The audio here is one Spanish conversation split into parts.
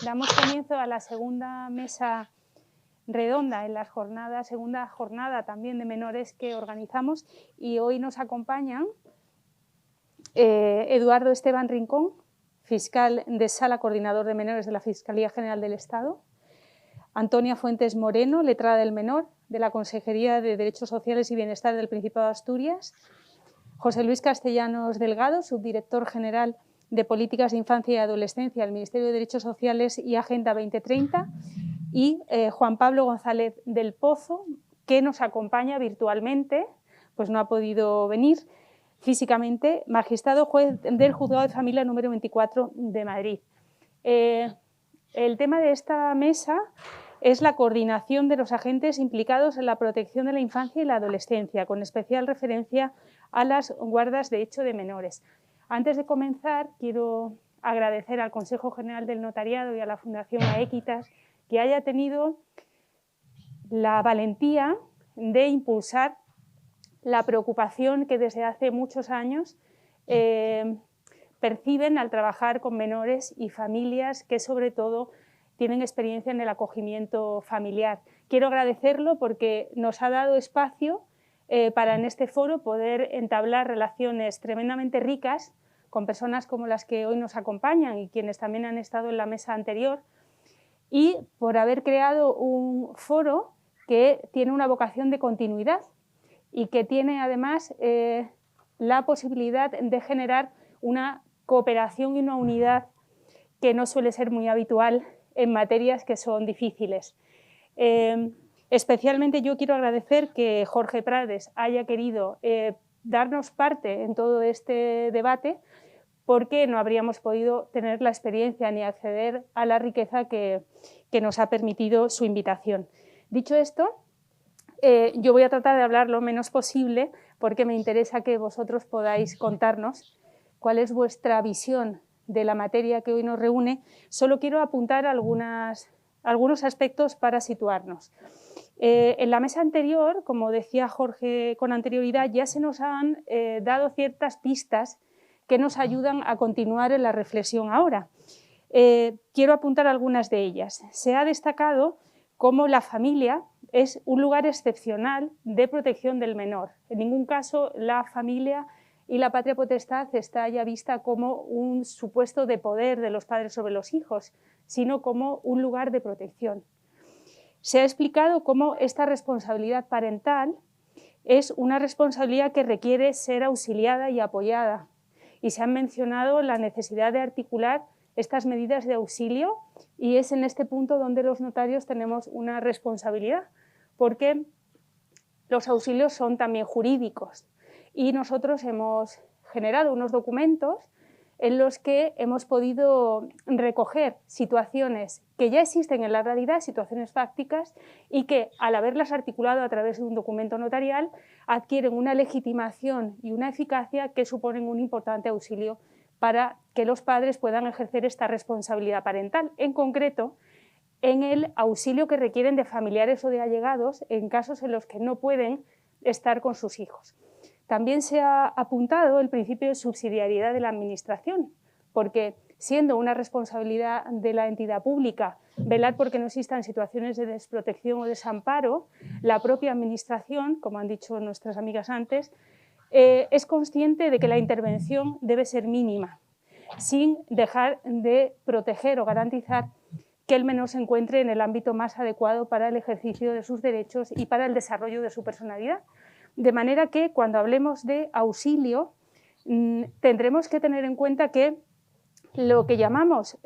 Damos comienzo a la segunda mesa redonda en las segunda jornada también de menores que organizamos, y hoy nos acompañan Eduardo Esteban Rincón, fiscal de sala coordinador de menores de la Fiscalía General del Estado, Antonia Fuentes Moreno, letrada del menor de la Consejería de Derechos Sociales y Bienestar del Principado de Asturias, José Luis Castellanos Delgado, subdirector general de Políticas de Infancia y Adolescencia del Ministerio de Derechos Sociales y Agenda 2030, y Juan Pablo González del Pozo, que nos acompaña virtualmente, pues no ha podido venir físicamente, magistrado juez del Juzgado de Familia número 24 de Madrid. El tema de esta mesa es la coordinación de los agentes implicados en la protección de la infancia y la adolescencia, con especial referencia a las guardas de hecho de menores. Antes de comenzar, quiero agradecer al Consejo General del Notariado y a la Fundación Aequitas que haya tenido la valentía de impulsar la preocupación que desde hace muchos años perciben al trabajar con menores y familias que sobre todo tienen experiencia en el acogimiento familiar. Quiero agradecerlo porque nos ha dado espacio para en este foro poder entablar relaciones tremendamente ricas con personas como las que hoy nos acompañan y quienes también han estado en la mesa anterior, y por haber creado un foro que tiene una vocación de continuidad y que tiene además la posibilidad de generar una cooperación y una unidad que no suele ser muy habitual en materias que son difíciles. Especialmente yo quiero agradecer que Jorge Prades haya querido darnos parte en todo este debate, porque no habríamos podido tener la experiencia ni acceder a la riqueza que nos ha permitido su invitación. Dicho esto, yo voy a tratar de hablar lo menos posible porque me interesa que vosotros podáis contarnos cuál es vuestra visión de la materia que hoy nos reúne. Solo quiero apuntar algunos aspectos para situarnos. En la mesa anterior, como decía Jorge con anterioridad, ya se nos han dado ciertas pistas que nos ayudan a continuar en la reflexión ahora. Quiero apuntar algunas de ellas. Se ha destacado cómo la familia es un lugar excepcional de protección del menor. En ningún caso la familia y la patria potestad está ya vista como un supuesto de poder de los padres sobre los hijos, sino como un lugar de protección. Se ha explicado cómo esta responsabilidad parental es una responsabilidad que requiere ser auxiliada y apoyada, y se ha mencionado la necesidad de articular estas medidas de auxilio, y es en este punto donde los notarios tenemos una responsabilidad, porque los auxilios son también jurídicos, y nosotros hemos generado unos documentos en los que hemos podido recoger situaciones que ya existen en la realidad, situaciones fácticas, y que al haberlas articulado a través de un documento notarial adquieren una legitimación y una eficacia que suponen un importante auxilio para que los padres puedan ejercer esta responsabilidad parental, en concreto en el auxilio que requieren de familiares o de allegados en casos en los que no pueden estar con sus hijos. También se ha apuntado el principio de subsidiariedad de la Administración, porque siendo una responsabilidad de la entidad pública velar por que no existan situaciones de desprotección o desamparo, la propia Administración, como han dicho nuestras amigas antes, es consciente de que la intervención debe ser mínima, sin dejar de proteger o garantizar que el menor se encuentre en el ámbito más adecuado para el ejercicio de sus derechos y para el desarrollo de su personalidad. De manera que cuando hablemos de auxilio tendremos que tener en cuenta que lo que llamamos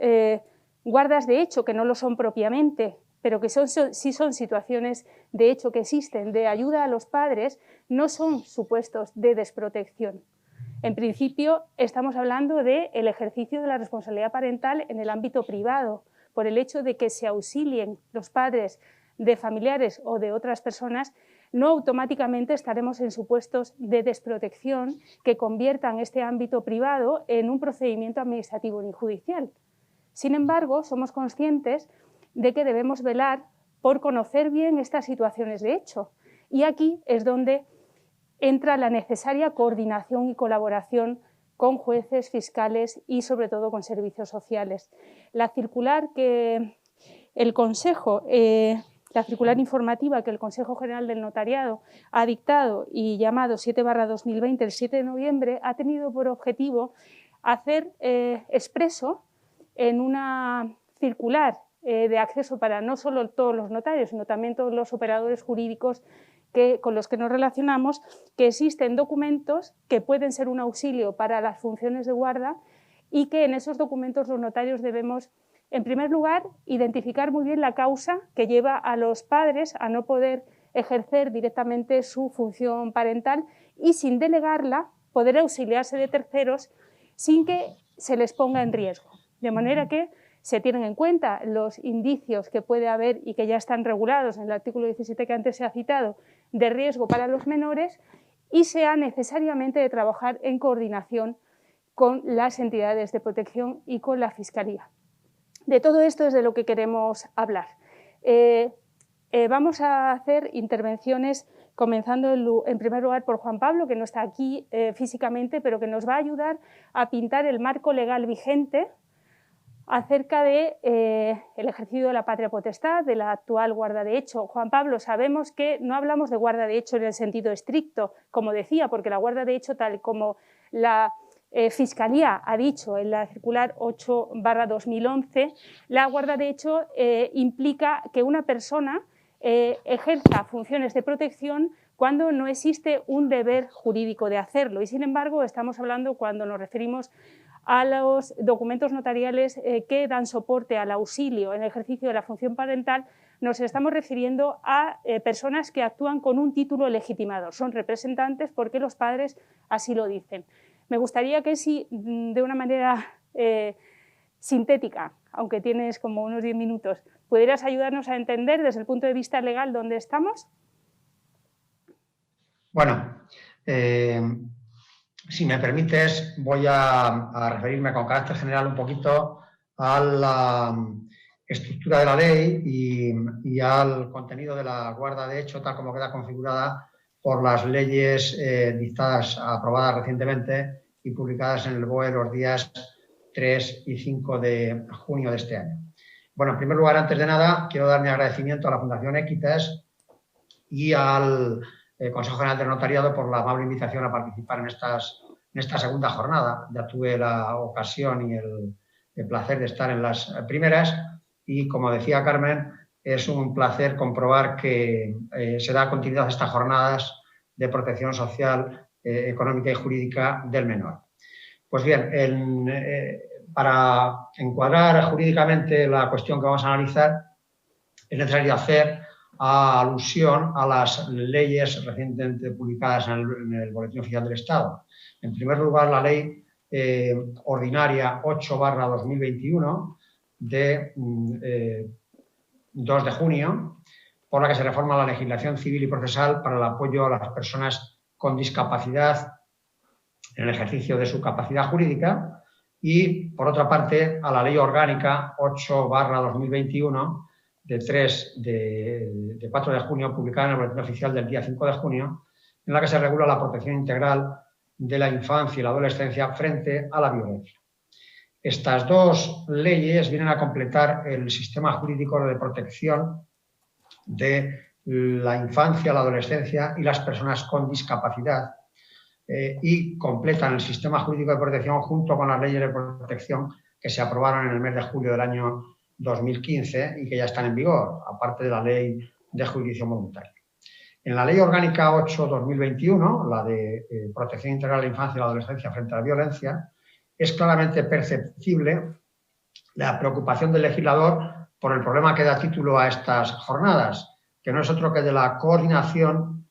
guardas de hecho, que no lo son propiamente, pero que sí son situaciones de hecho que existen de ayuda a los padres, no son supuestos de desprotección. En principio estamos hablando del ejercicio de la responsabilidad parental en el ámbito privado, por el hecho de que se auxilien los padres de familiares o de otras personas, no automáticamente estaremos en supuestos de desprotección que conviertan este ámbito privado en un procedimiento administrativo ni judicial. Sin embargo, somos conscientes de que debemos velar por conocer bien estas situaciones de hecho, y aquí es donde entra la necesaria coordinación y colaboración con jueces, fiscales y sobre todo con servicios sociales. La circular que el Consejo, la circular informativa que el Consejo General del Notariado ha dictado y llamado 7/2020 el 7 de noviembre ha tenido por objetivo hacer expreso en una circular de acceso para no solo todos los notarios, sino también todos los operadores jurídicos con los que nos relacionamos, que existen documentos que pueden ser un auxilio para las funciones de guarda y que en esos documentos los notarios debemos, en primer lugar, identificar muy bien la causa que lleva a los padres a no poder ejercer directamente su función parental y, sin delegarla, poder auxiliarse de terceros sin que se les ponga en riesgo. De manera que se tienen en cuenta los indicios que puede haber y que ya están regulados en el artículo 17 que antes se ha citado de riesgo para los menores y se ha necesariamente de trabajar en coordinación con las entidades de protección y con la Fiscalía. De todo esto es de lo que queremos hablar. Vamos a hacer intervenciones comenzando en primer lugar por Juan Pablo, que no está aquí físicamente, pero que nos va a ayudar a pintar el marco legal vigente acerca de el ejercicio de la patria potestad, de la actual guarda de hecho. Juan Pablo, sabemos que no hablamos de guarda de hecho en el sentido estricto, como decía, porque la guarda de hecho, tal como la Fiscalía ha dicho en la circular 8/2011, la guarda de hecho implica que una persona ejerza funciones de protección cuando no existe un deber jurídico de hacerlo. Y sin embargo, estamos hablando, cuando nos referimos a los documentos notariales que dan soporte al auxilio en el ejercicio de la función parental, nos estamos refiriendo a personas que actúan con un título legitimador. Son representantes porque los padres así lo dicen. Me gustaría que si de una manera sintética, aunque tienes como unos 10 minutos, pudieras ayudarnos a entender desde el punto de vista legal dónde estamos. Bueno, si me permites, voy a referirme con carácter general un poquito a la estructura de la ley y al contenido de la guarda de hecho, tal como queda configurada por las leyes dictadas, aprobadas recientemente y publicadas en el BOE los días 3 y 5 de junio de este año. Bueno, en primer lugar, antes de nada, quiero dar mi agradecimiento a la Fundación Equites y al Consejo General del Notariado por la amable invitación a participar en esta segunda jornada. Ya tuve la ocasión y el placer de estar en las primeras y, como decía Carmen, es un placer comprobar que se da continuidad a estas jornadas de protección social, económica y jurídica del menor. Pues bien, para encuadrar jurídicamente la cuestión que vamos a analizar, es necesario hacer alusión a las leyes recientemente publicadas en el Boletín Oficial del Estado. En primer lugar, la Ley Ordinaria 8/2021 de 2 de junio, por la que se reforma la legislación civil y procesal para el apoyo a las personas con discapacidad en el ejercicio de su capacidad jurídica, y, por otra parte, a la Ley Orgánica 8/2021 de 4 de junio, publicada en el Boletín Oficial del día 5 de junio, en la que se regula la protección integral de la infancia y la adolescencia frente a la violencia. Estas dos leyes vienen a completar el sistema jurídico de protección de la infancia, la adolescencia y las personas con discapacidad, y completan el sistema jurídico de protección junto con las leyes de protección que se aprobaron en el mes de julio del año 2015 y que ya están en vigor, aparte de la Ley de Jurisdicción Voluntaria. En la Ley Orgánica 8/2021, la de protección integral de la infancia y la adolescencia frente a la violencia, es claramente perceptible la preocupación del legislador por el problema que da título a estas jornadas, que no es otro que de la coordinación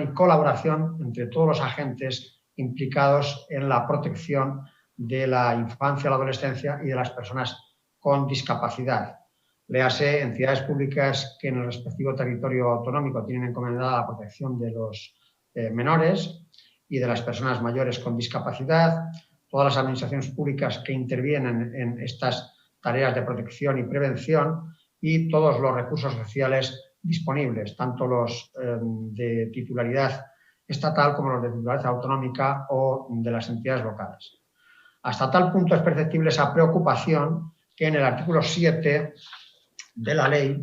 y colaboración entre todos los agentes implicados en la protección de la infancia, la adolescencia y de las personas con discapacidad. Léase entidades públicas que en el respectivo territorio autonómico tienen encomendada la protección de los menores y de las personas mayores con discapacidad, todas las administraciones públicas que intervienen en estas tareas de protección y prevención y todos los recursos sociales disponibles, tanto los de titularidad estatal como los de titularidad autonómica o de las entidades locales. Hasta tal punto es perceptible esa preocupación que en el artículo 7 de la Ley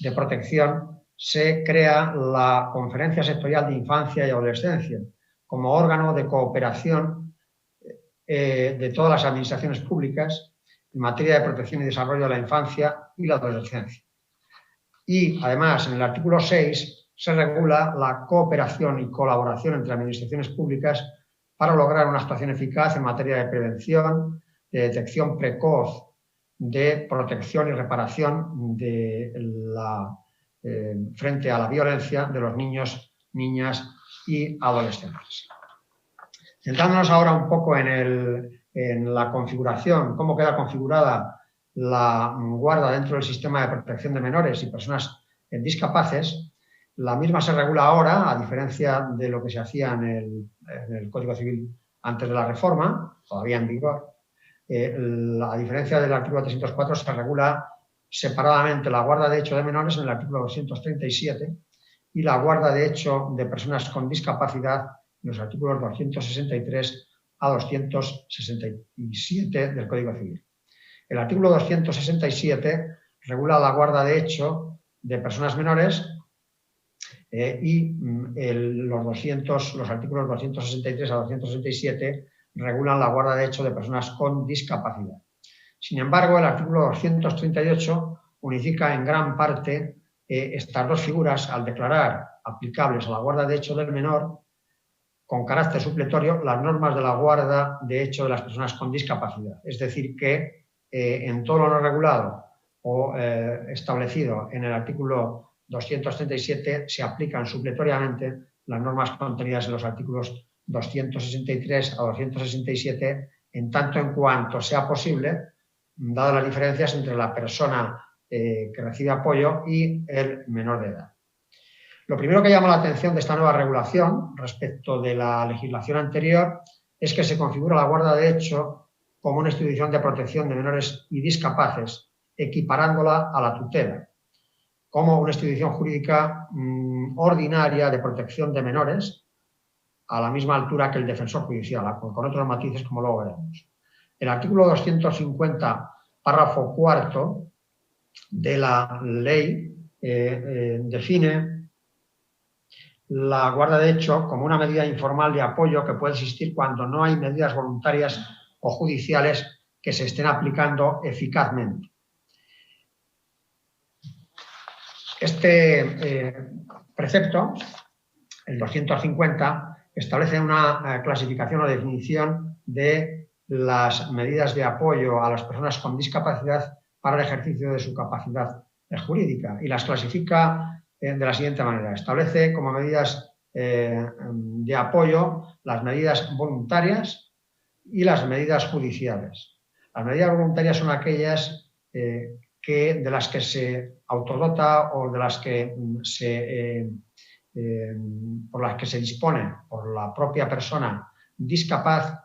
de Protección se crea la Conferencia Sectorial de Infancia y Adolescencia como órgano de cooperación de todas las administraciones públicas en materia de protección y desarrollo de la infancia y la adolescencia. Y además, en el artículo 6 se regula la cooperación y colaboración entre administraciones públicas para lograr una actuación eficaz en materia de prevención, de detección precoz, de protección y reparación frente a la violencia de los niños, niñas y adolescentes. Centrándonos ahora un poco en la configuración, cómo queda configurada la guarda dentro del sistema de protección de menores y personas discapaces, la misma se regula ahora, a diferencia de lo que se hacía en el Código Civil antes de la reforma, todavía en vigor. A diferencia del artículo 304, se regula separadamente la guarda de hecho de menores en el artículo 237 y la guarda de hecho de personas con discapacidad en los artículos 263 a 267 del Código Civil. El artículo 267 regula la guarda de hecho de personas menores y los artículos 263 a 267 regulan la guarda de hecho de personas con discapacidad. Sin embargo, el artículo 238 unifica en gran parte estas dos figuras al declarar aplicables a la guarda de hecho del menor con carácter supletorio las normas de la guarda de hecho de las personas con discapacidad. Es decir, que en todo lo no regulado o establecido en el artículo 237 se aplican supletoriamente las normas contenidas en los artículos 263 a 267 en tanto en cuanto sea posible, dadas las diferencias entre la persona que recibe apoyo y el menor de edad. Lo primero que llama la atención de esta nueva regulación respecto de la legislación anterior es que se configura la guarda de hecho como una institución de protección de menores y discapaces, equiparándola a la tutela, como una institución jurídica ordinaria de protección de menores a la misma altura que el defensor judicial, con otros matices como luego veremos. El artículo 250, párrafo cuarto de la ley define la guarda de hecho como una medida informal de apoyo que puede existir cuando no hay medidas voluntarias o judiciales que se estén aplicando eficazmente. Este precepto, el 250, establece una clasificación o definición de las medidas de apoyo a las personas con discapacidad para el ejercicio de su capacidad jurídica y las clasifica de la siguiente manera. Establece como medidas de apoyo las medidas voluntarias y las medidas judiciales. Las medidas voluntarias son aquellas de las que se autodota o de las que por las que se dispone por la propia persona discapaz,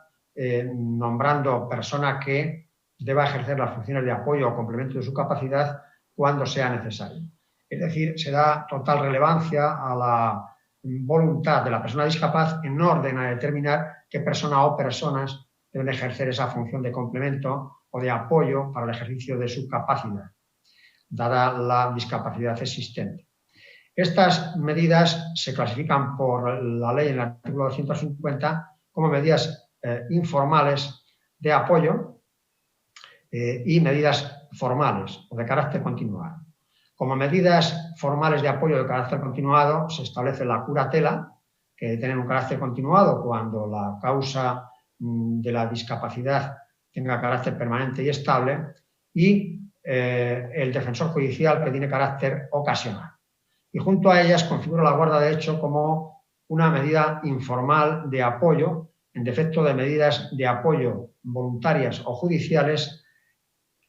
nombrando persona que deba ejercer las funciones de apoyo o complemento de su capacidad cuando sea necesario. Es decir, se da total relevancia a la voluntad de la persona discapaz en orden a determinar qué persona o personas deben ejercer esa función de complemento o de apoyo para el ejercicio de su capacidad, dada la discapacidad existente. Estas medidas se clasifican por la ley en el artículo 250 como medidas informales de apoyo y medidas formales o de carácter continuado. Como medidas formales de apoyo de carácter continuado se establece la curatela, que debe tener un carácter continuado cuando la causa de la discapacidad tenga carácter permanente y estable, y el defensor judicial, que tiene carácter ocasional. Y junto a ellas configura la guarda de hecho como una medida informal de apoyo en defecto de medidas de apoyo voluntarias o judiciales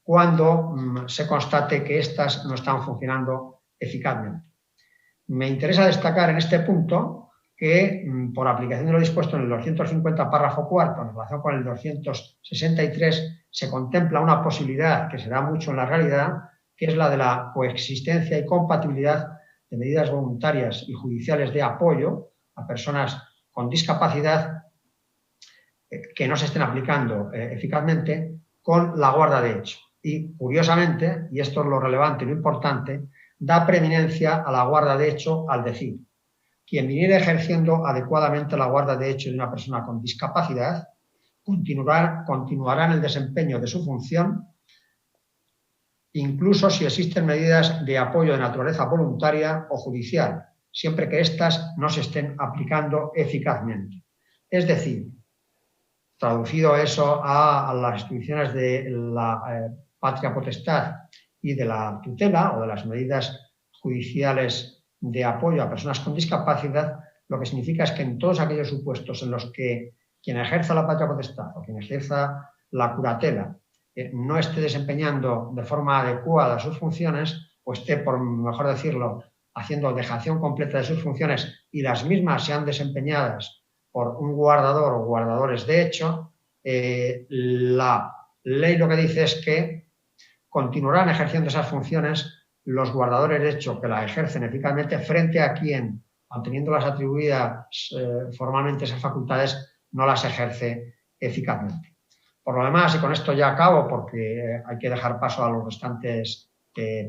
cuando se constate que éstas no están funcionando eficazmente. Me interesa destacar en este punto que, por aplicación de lo dispuesto en el 250, párrafo cuarto, en relación con el 263, se contempla una posibilidad que se da mucho en la realidad, que es la de la coexistencia y compatibilidad de medidas voluntarias y judiciales de apoyo a personas con discapacidad que no se estén aplicando eficazmente con la guarda de hecho. Y curiosamente, y esto es lo relevante y lo importante, da preeminencia a la guarda de hecho al decir: quien viniera ejerciendo adecuadamente la guarda de hecho de una persona con discapacidad continuará en el desempeño de su función, incluso si existen medidas de apoyo de naturaleza voluntaria o judicial, siempre que éstas no se estén aplicando eficazmente. Es decir, traducido eso a las instituciones de la patria potestad y de la tutela o de las medidas judiciales de apoyo a personas con discapacidad, lo que significa es que en todos aquellos supuestos en los que quien ejerza la patria potestad o quien ejerza la curatela no esté desempeñando de forma adecuada sus funciones, o esté, por mejor decirlo, haciendo dejación completa de sus funciones y las mismas sean desempeñadas por un guardador o guardadores de hecho, la ley lo que dice es que continuarán ejerciendo esas funciones los guardadores de hecho que la ejercen eficazmente frente a quien, manteniendo las atribuidas formalmente esas facultades, no las ejerce eficazmente. Por lo demás, y con esto ya acabo porque hay que dejar paso a los restantes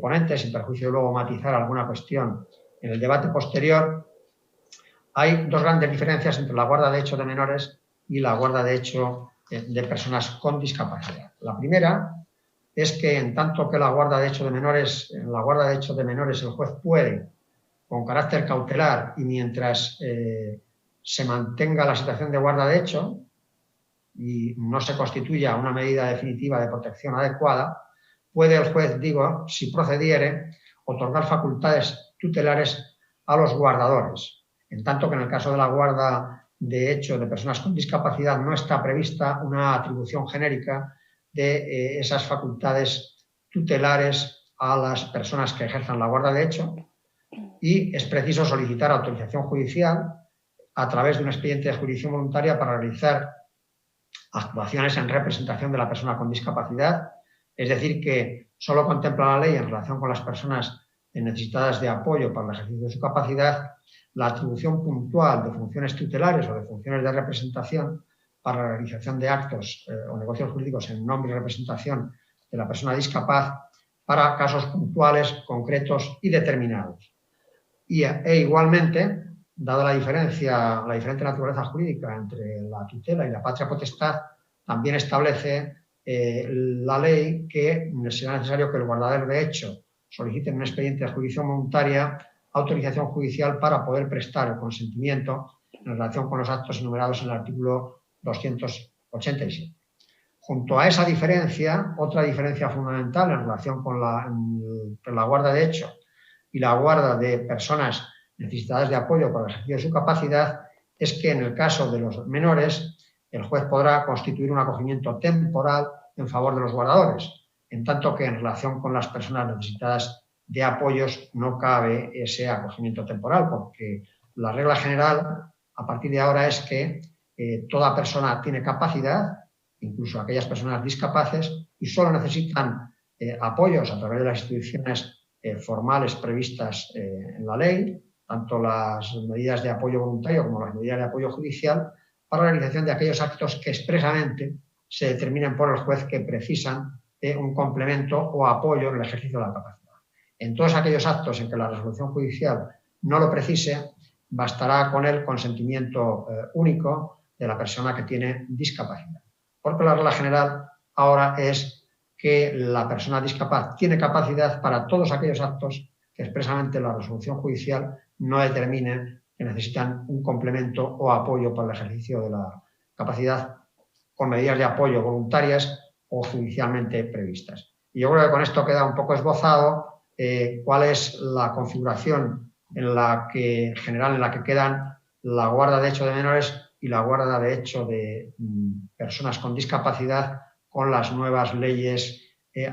ponentes, sin perjuicio de luego matizar alguna cuestión en el debate posterior, hay dos grandes diferencias entre la guarda de hecho de menores y la guarda de hecho de personas con discapacidad. La primera es que en tanto que la guarda de hecho de menores, en la guarda de hecho de menores el juez puede, con carácter cautelar y mientras se mantenga la situación de guarda de hecho y no se constituya una medida definitiva de protección adecuada, puede el juez, digo, si procediere, otorgar facultades tutelares a los guardadores. En tanto que en el caso de la guarda de hecho de personas con discapacidad no está prevista una atribución genérica de esas facultades tutelares a las personas que ejerzan la guarda de hecho, y es preciso solicitar autorización judicial a través de un expediente de jurisdicción voluntaria para realizar actuaciones en representación de la persona con discapacidad, es decir, que solo contempla la ley en relación con las personas necesitadas de apoyo para el ejercicio de su capacidad la atribución puntual de funciones tutelares o de funciones de representación para la realización de actos o negocios jurídicos en nombre y representación de la persona discapaz para casos puntuales, concretos y determinados. Igualmente, dada la diferente naturaleza jurídica entre la tutela y la patria potestad, también establece la ley que será necesario que el guardador de hecho solicite en un expediente de jurisdicción voluntaria autorización judicial para poder prestar el consentimiento en relación con los actos enumerados en el artículo 287. Junto a esa diferencia, otra diferencia fundamental en relación con la guarda de hecho y la guarda de personas necesitadas de apoyo para el ejercicio de su capacidad es que en el caso de los menores el juez podrá constituir un acogimiento temporal en favor de los guardadores, en tanto que en relación con las personas necesitadas de apoyos no cabe ese acogimiento temporal, porque la regla general a partir de ahora es que toda persona tiene capacidad, incluso aquellas personas discapaces, y solo necesitan apoyos a través de las instituciones formales previstas en la ley, tanto las medidas de apoyo voluntario como las medidas de apoyo judicial, para la realización de aquellos actos que expresamente se determinen por el juez que precisan de un complemento o apoyo en el ejercicio de la capacidad. En todos aquellos actos en que la resolución judicial no lo precise, bastará con el consentimiento único de la persona que tiene discapacidad. Porque la regla general ahora es que la persona discapaz tiene capacidad para todos aquellos actos que expresamente la resolución judicial no determine que necesitan un complemento o apoyo para el ejercicio de la capacidad con medidas de apoyo voluntarias o judicialmente previstas. Y yo creo que con esto queda un poco esbozado cuál es la configuración general en la que quedan la guarda de hecho de menores y la guarda de hecho de personas con discapacidad con las nuevas leyes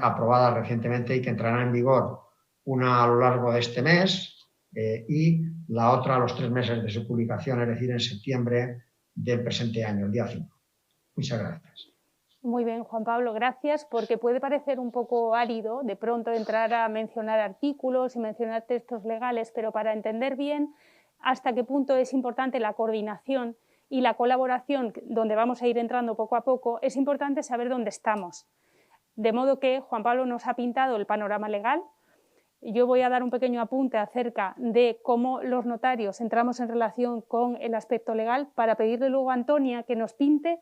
aprobadas recientemente y que entrarán en vigor, una a lo largo de este mes y la otra a los 3 meses de su publicación, es decir, en septiembre del presente año, el día 5. Muchas gracias. Muy bien, Juan Pablo, gracias, porque puede parecer un poco árido de pronto entrar a mencionar artículos y mencionar textos legales, pero para entender bien hasta qué punto es importante la coordinación y la colaboración, donde vamos a ir entrando poco a poco, es importante saber dónde estamos. De modo que Juan Pablo nos ha pintado el panorama legal. Yo voy a dar un pequeño apunte acerca de cómo los notarios entramos en relación con el aspecto legal para pedirle luego a Antonia que nos pinte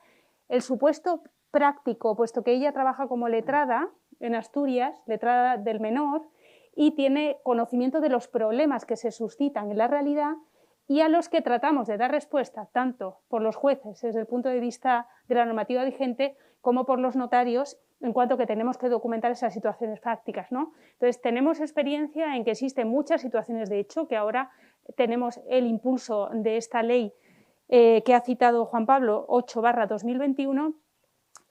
el supuesto práctico, puesto que ella trabaja como letrada en Asturias, letrada del menor, y tiene conocimiento de los problemas que se suscitan en la realidad y a los que tratamos de dar respuesta tanto por los jueces desde el punto de vista de la normativa vigente como por los notarios en cuanto que tenemos que documentar esas situaciones prácticas, ¿no? Entonces, tenemos experiencia en que existen muchas situaciones de hecho, que ahora tenemos el impulso de esta ley que ha citado Juan Pablo, 8/2021,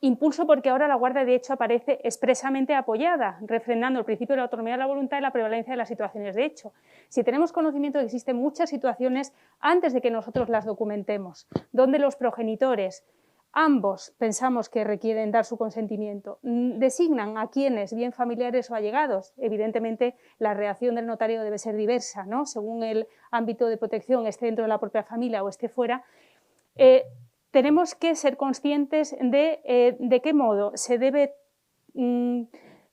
impulso porque ahora la guarda de hecho aparece expresamente apoyada, refrendando el principio de la autonomía de la voluntad y la prevalencia de las situaciones de hecho. Si tenemos conocimiento de que existen muchas situaciones antes de que nosotros las documentemos, donde los progenitores, ambos pensamos que requieren dar su consentimiento, designan a quienes, bien familiares o allegados, evidentemente la reacción del notario debe ser diversa, ¿no? Según el ámbito de protección, esté dentro de la propia familia o esté fuera, tenemos que ser conscientes de qué modo se debe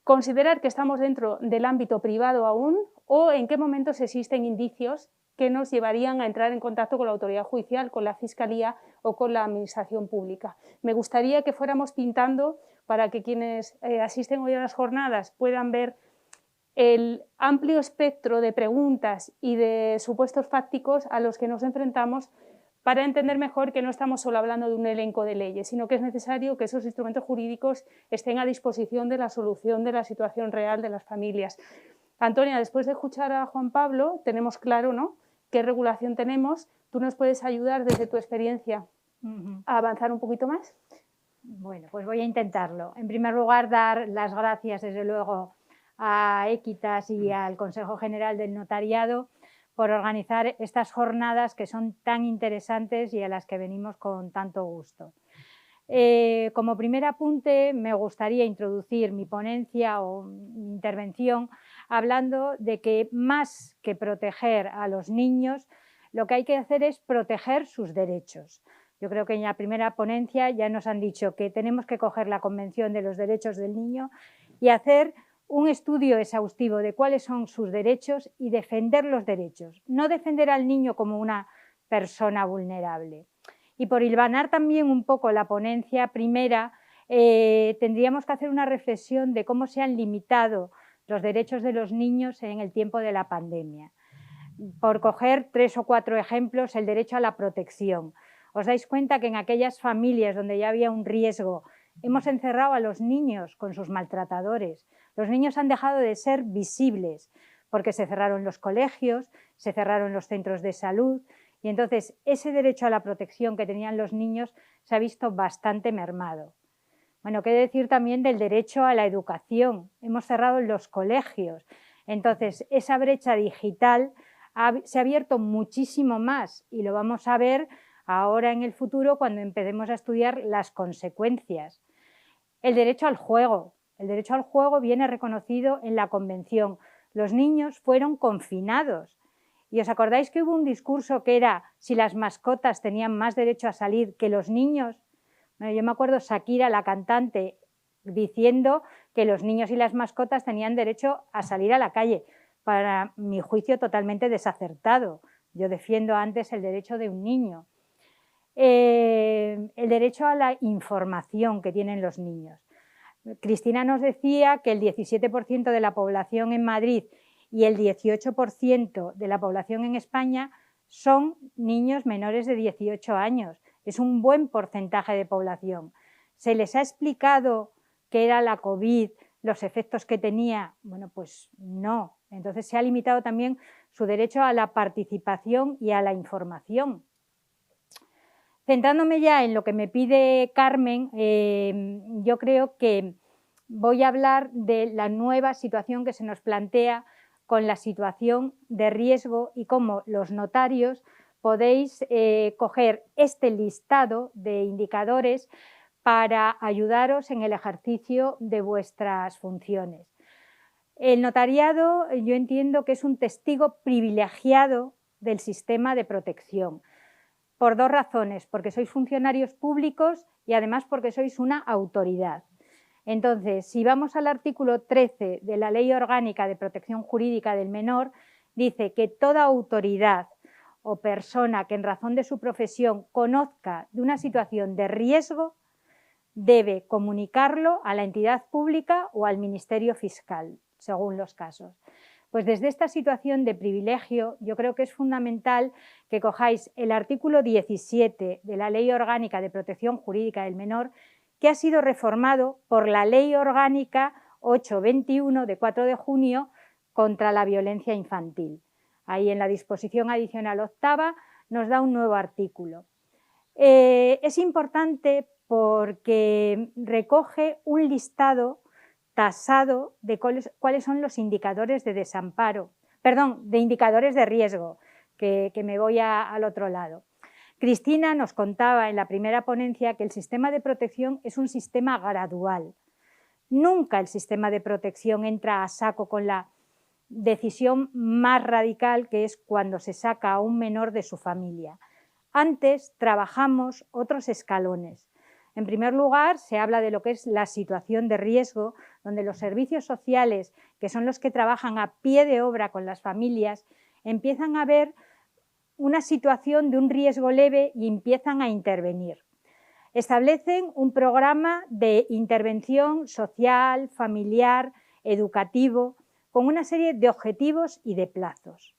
considerar que estamos dentro del ámbito privado aún o en qué momentos existen indicios que nos llevarían a entrar en contacto con la autoridad judicial, con la Fiscalía o con la Administración Pública. Me gustaría que fuéramos pintando para que quienes asisten hoy a las jornadas puedan ver el amplio espectro de preguntas y de supuestos fácticos a los que nos enfrentamos para entender mejor que no estamos solo hablando de un elenco de leyes, sino que es necesario que esos instrumentos jurídicos estén a disposición de la solución de la situación real de las familias. Antonia, después de escuchar a Juan Pablo, tenemos claro, ¿no?, qué regulación tenemos. ¿Tú nos puedes ayudar desde tu experiencia a avanzar un poquito más? Bueno, pues voy a intentarlo. En primer lugar, dar las gracias, desde luego, a Equitas y al Consejo General del Notariado por organizar estas jornadas que son tan interesantes y a las que venimos con tanto gusto. Como primer apunte, me gustaría introducir mi ponencia o mi intervención hablando de que más que proteger a los niños, lo que hay que hacer es proteger sus derechos. Yo creo que en la primera ponencia ya nos han dicho que tenemos que coger la Convención de los Derechos del Niño y hacer un estudio exhaustivo de cuáles son sus derechos y defender los derechos, no defender al niño como una persona vulnerable. Y por hilvanar también un poco la ponencia primera, tendríamos que hacer una reflexión de cómo se han limitado los derechos de los niños en el tiempo de la pandemia. Por coger 3 o 4 ejemplos, el derecho a la protección. Os dais cuenta que en aquellas familias donde ya había un riesgo, hemos encerrado a los niños con sus maltratadores. Los niños han dejado de ser visibles porque se cerraron los colegios, se cerraron los centros de salud y entonces ese derecho a la protección que tenían los niños se ha visto bastante mermado. Bueno, qué decir también del derecho a la educación. Hemos cerrado los colegios. Entonces, esa brecha digital se ha abierto muchísimo más y lo vamos a ver ahora en el futuro cuando empecemos a estudiar las consecuencias. El derecho al juego. El derecho al juego viene reconocido en la Convención. Los niños fueron confinados. ¿Y os acordáis que hubo un discurso que era si las mascotas tenían más derecho a salir que los niños? Bueno, yo me acuerdo Shakira, la cantante, diciendo que los niños y las mascotas tenían derecho a salir a la calle. Para mi juicio, totalmente desacertado. Yo defiendo antes el derecho de un niño. El derecho a la información que tienen los niños. Cristina nos decía que el 17% de la población en Madrid y el 18% de la población en España son niños menores de 18 años. Es un buen porcentaje de población. ¿Se les ha explicado qué era la COVID, los efectos que tenía? Bueno, pues no. Entonces se ha limitado también su derecho a la participación y a la información. Centrándome ya en lo que me pide Carmen, yo creo que voy a hablar de la nueva situación que se nos plantea con la situación de riesgo y cómo los notarios podéis coger este listado de indicadores para ayudaros en el ejercicio de vuestras funciones. El notariado, yo entiendo que es un testigo privilegiado del sistema de protección. por dos razones, porque sois funcionarios públicos y además porque sois una autoridad. Entonces, si vamos al artículo 13 de la Ley Orgánica de Protección Jurídica del Menor, dice que toda autoridad o persona que en razón de su profesión conozca de una situación de riesgo debe comunicarlo a la entidad pública o al Ministerio Fiscal, según los casos. Pues desde esta situación de privilegio, yo creo que es fundamental que cojáis el artículo 17 de la Ley Orgánica de Protección Jurídica del Menor, que ha sido reformado por la Ley Orgánica 821 de 4 de junio contra la violencia infantil. Ahí en la disposición adicional octava nos da un nuevo artículo. Es importante porque recoge un listado tasado de cuáles son los indicadores de desamparo, perdón, de indicadores de riesgo, que me voy al otro lado. Cristina nos contaba en la primera ponencia que el sistema de protección es un sistema gradual. Nunca el sistema de protección entra a saco con la decisión más radical, que es cuando se saca a un menor de su familia. Antes trabajamos otros escalones. En primer lugar, se habla de lo que es la situación de riesgo, donde los servicios sociales, que son los que trabajan a pie de obra con las familias, empiezan a ver una situación de un riesgo leve y empiezan a intervenir. Establecen un programa de intervención social, familiar, educativo, con una serie de objetivos y de plazos.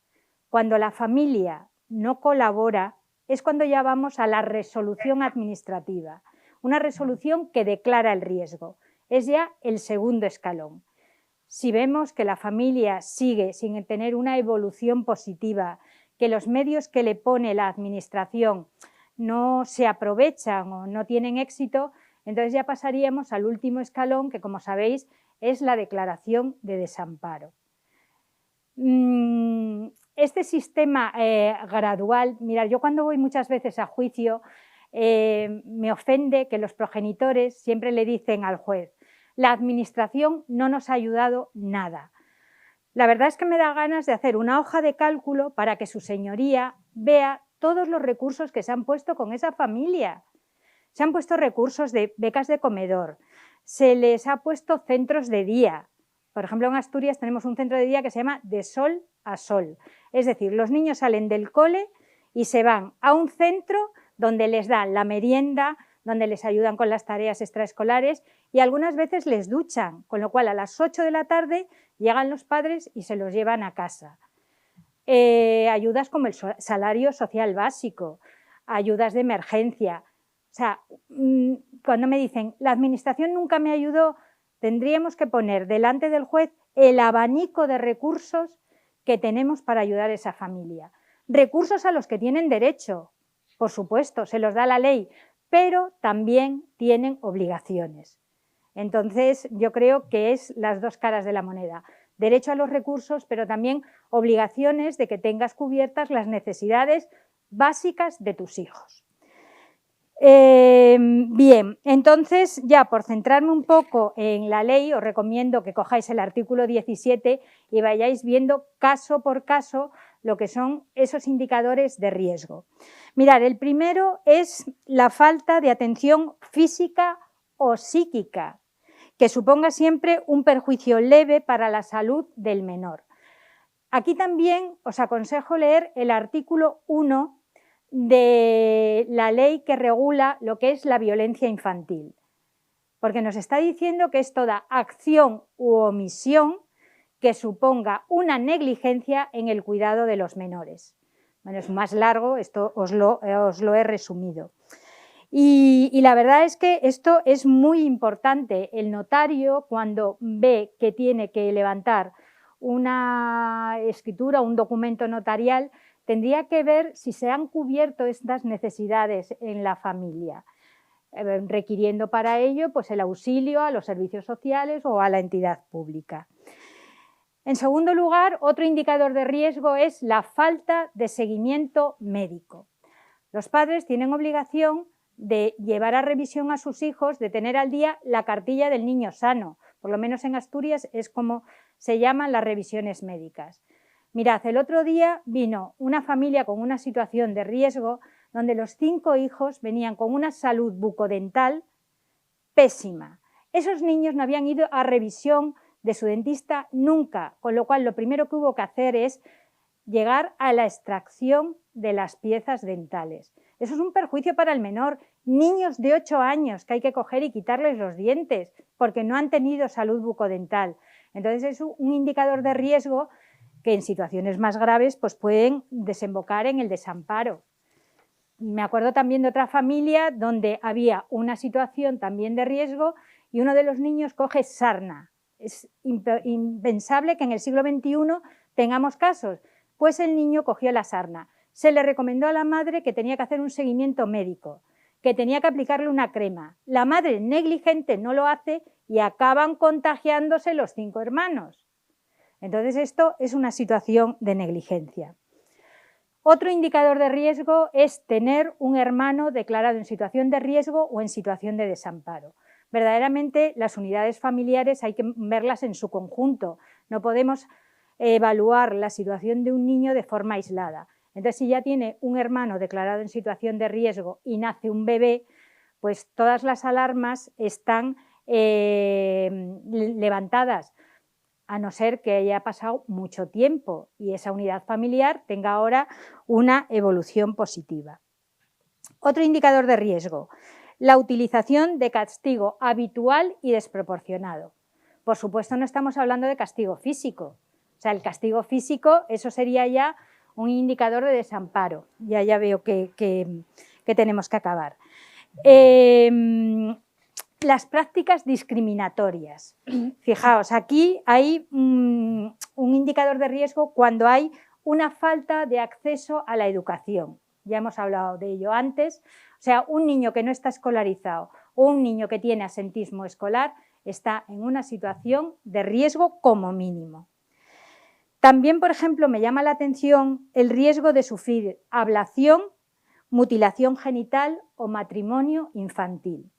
Cuando la familia no colabora, es cuando ya vamos a la resolución administrativa, una resolución que declara el riesgo. Es ya el segundo escalón. Si vemos que la familia sigue sin tener una evolución positiva, que los medios que le pone la administración no se aprovechan o no tienen éxito, entonces ya pasaríamos al último escalón, que como sabéis es la declaración de desamparo. Este sistema gradual, mirad, yo cuando voy muchas veces a juicio, me ofende que los progenitores siempre le dicen al juez: la administración no nos ha ayudado nada. La verdad es que me da ganas de hacer una hoja de cálculo para que su señoría vea todos los recursos que se han puesto con esa familia. Se han puesto recursos de becas de comedor, se les ha puesto centros de día. Por ejemplo, en Asturias tenemos un centro de día que se llama De Sol a Sol. Es decir, los niños salen del cole y se van a un centro donde les dan la merienda, donde les ayudan con las tareas extraescolares y algunas veces les duchan, con lo cual a las 8 de la tarde llegan los padres y se los llevan a casa. Ayudas como el salario social básico, ayudas de emergencia. O sea, cuando me dicen, la administración nunca me ayudó, tendríamos que poner delante del juez el abanico de recursos que tenemos para ayudar a esa familia. Recursos a los que tienen derecho, por supuesto, se los da la ley, pero también tienen obligaciones. Entonces, yo creo que es las dos caras de la moneda. Derecho a los recursos, pero también obligaciones de que tengas cubiertas las necesidades básicas de tus hijos. Bien, entonces ya por centrarme un poco en la ley, os recomiendo que cojáis el artículo 17 y vayáis viendo caso por caso lo que son esos indicadores de riesgo. Mirad, el primero es la falta de atención física o psíquica, que suponga siempre un perjuicio leve para la salud del menor. Aquí también os aconsejo leer el artículo 1 de la ley que regula lo que es la violencia infantil, porque nos está diciendo que es toda acción u omisión que suponga una negligencia en el cuidado de los menores. Bueno, es más largo, esto os lo he resumido. Y la verdad es que esto es muy importante. El notario, cuando ve que tiene que levantar una escritura, un documento notarial, tendría que ver si se han cubierto estas necesidades en la familia, requiriendo para ello pues, el auxilio a los servicios sociales o a la entidad pública. En segundo lugar, otro indicador de riesgo es la falta de seguimiento médico. Los padres tienen obligación de llevar a revisión a sus hijos, de tener al día la cartilla del niño sano. Por lo menos en Asturias es como se llaman las revisiones médicas. Mirad, el otro día vino una familia con una situación de riesgo donde los 5 hijos venían con una salud bucodental pésima. Esos niños no habían ido a revisión de su dentista nunca, con lo cual lo primero que hubo que hacer es llegar a la extracción de las piezas dentales. Eso es un perjuicio para el menor. Niños de 8 años que hay que coger y quitarles los dientes porque no han tenido salud bucodental. Entonces es un indicador de riesgo que en situaciones más graves pues pueden desembocar en el desamparo. Me acuerdo también de otra familia donde había una situación también de riesgo y uno de los niños coge sarna. Es impensable que en el siglo XXI tengamos casos. Pues el niño cogió la sarna. Se le recomendó a la madre que tenía que hacer un seguimiento médico, que tenía que aplicarle una crema. La madre negligente no lo hace y acaban contagiándose los 5 hermanos. Entonces esto es una situación de negligencia. Otro indicador de riesgo es tener un hermano declarado en situación de riesgo o en situación de desamparo. Verdaderamente las unidades familiares hay que verlas en su conjunto. No podemos evaluar la situación de un niño de forma aislada. Entonces, si ya tiene un hermano declarado en situación de riesgo y nace un bebé, pues todas las alarmas están levantadas, a no ser que haya pasado mucho tiempo y esa unidad familiar tenga ahora una evolución positiva. Otro indicador de riesgo, la utilización de castigo habitual y desproporcionado. Por supuesto, no estamos hablando de castigo físico. O sea, el castigo físico, eso sería ya un indicador de desamparo. Ya veo que tenemos que acabar. Las prácticas discriminatorias. Fijaos, aquí hay un indicador de riesgo cuando hay una falta de acceso a la educación. Ya hemos hablado de ello antes. O sea, un niño que no está escolarizado o un niño que tiene asentismo escolar está en una situación de riesgo como mínimo. También, por ejemplo, me llama la atención el riesgo de sufrir ablación, mutilación genital o matrimonio infantil.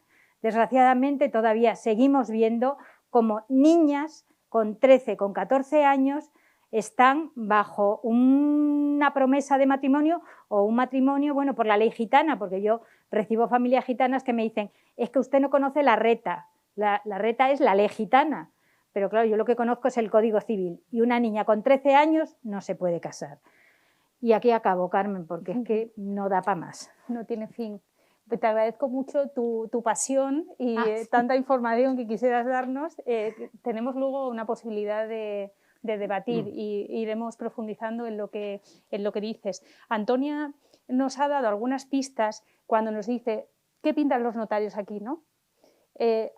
Desgraciadamente, todavía seguimos viendo como niñas con 13, con 14 años están bajo una promesa de matrimonio o un matrimonio, bueno, por la ley gitana, porque yo recibo familias gitanas que me dicen, es que usted no conoce la reta, la reta es la ley gitana. Pero claro, yo lo que conozco es el Código Civil y una niña con 13 años no se puede casar. Y aquí acabo, Carmen, porque es que no da para más. No tiene fin. Te agradezco mucho tu pasión y sí. tanta información que quisieras darnos. Tenemos luego una posibilidad de debatir y iremos profundizando en lo que dices. Antonia nos ha dado algunas pistas cuando nos dice ¿qué pintan los notarios aquí, no?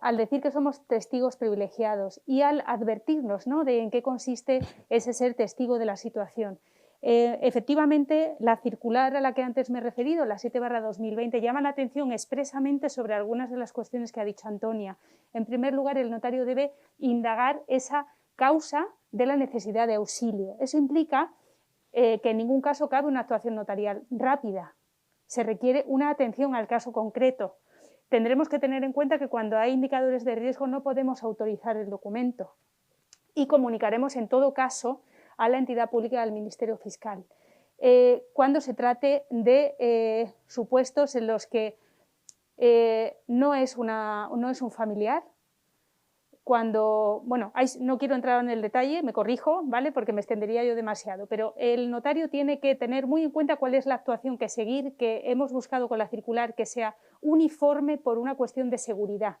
Al decir que somos testigos privilegiados y al advertirnos, ¿no?, de en qué consiste ese ser testigo de la situación. Efectivamente, la circular a la que antes me he referido, la 7/2020, llama la atención expresamente sobre algunas de las cuestiones que ha dicho Antonia. En primer lugar, el notario debe indagar esa causa de la necesidad de auxilio. Eso implica que en ningún caso cabe una actuación notarial rápida. Se requiere una atención al caso concreto. Tendremos que tener en cuenta que cuando hay indicadores de riesgo no podemos autorizar el documento y comunicaremos en todo caso a la entidad pública del Ministerio Fiscal. Cuando se trate de supuestos en los que no es un familiar, cuando, bueno, no quiero entrar en el detalle, me corrijo, ¿vale?, porque me extendería yo demasiado, pero el notario tiene que tener muy en cuenta cuál es la actuación que seguir, que hemos buscado con la circular que sea uniforme por una cuestión de seguridad,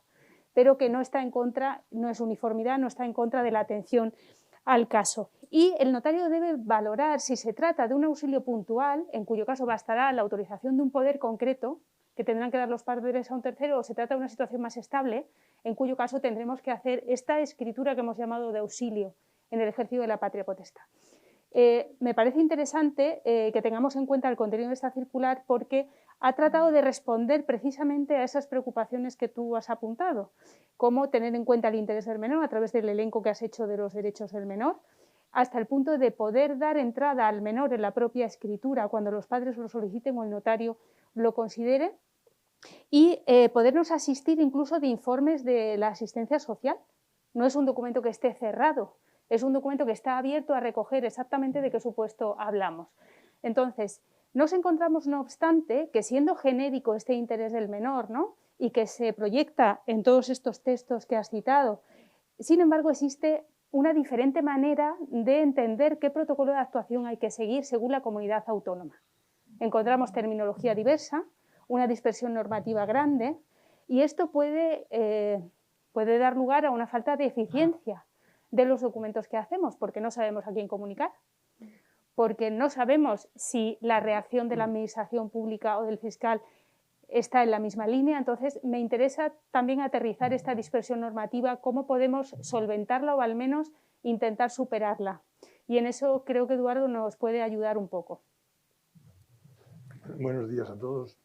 pero que no está en contra, no es uniformidad, no está en contra de la atención al caso. Y el notario debe valorar si se trata de un auxilio puntual, en cuyo caso bastará la autorización de un poder concreto, que tendrán que dar los padres a un tercero, o se trata de una situación más estable, en cuyo caso tendremos que hacer esta escritura que hemos llamado de auxilio en el ejercicio de la patria potestad. Me parece interesante que tengamos en cuenta el contenido de esta circular porque ha tratado de responder precisamente a esas preocupaciones que tú has apuntado, como tener en cuenta el interés del menor a través del elenco que has hecho de los derechos del menor, hasta el punto de poder dar entrada al menor en la propia escritura cuando los padres lo soliciten o el notario lo considere, y podernos asistir incluso de informes de la asistencia social. No es un documento que esté cerrado, es un documento que está abierto a recoger exactamente de qué supuesto hablamos. Entonces, Nos encontramos, no obstante, que siendo genérico este interés del menor, ¿no?, y que se proyecta en todos estos textos que has citado, sin embargo existe una diferente manera de entender qué protocolo de actuación hay que seguir según la comunidad autónoma. Encontramos terminología diversa, una dispersión normativa grande, y esto puede dar lugar a una falta de eficiencia de los documentos que hacemos, porque no sabemos a quién comunicar, porque no sabemos si la reacción de la administración pública o del fiscal está en la misma línea. Entonces me interesa también aterrizar esta dispersión normativa, cómo podemos solventarla o al menos intentar superarla. Y en eso creo que Eduardo nos puede ayudar un poco. Buenos días a todos.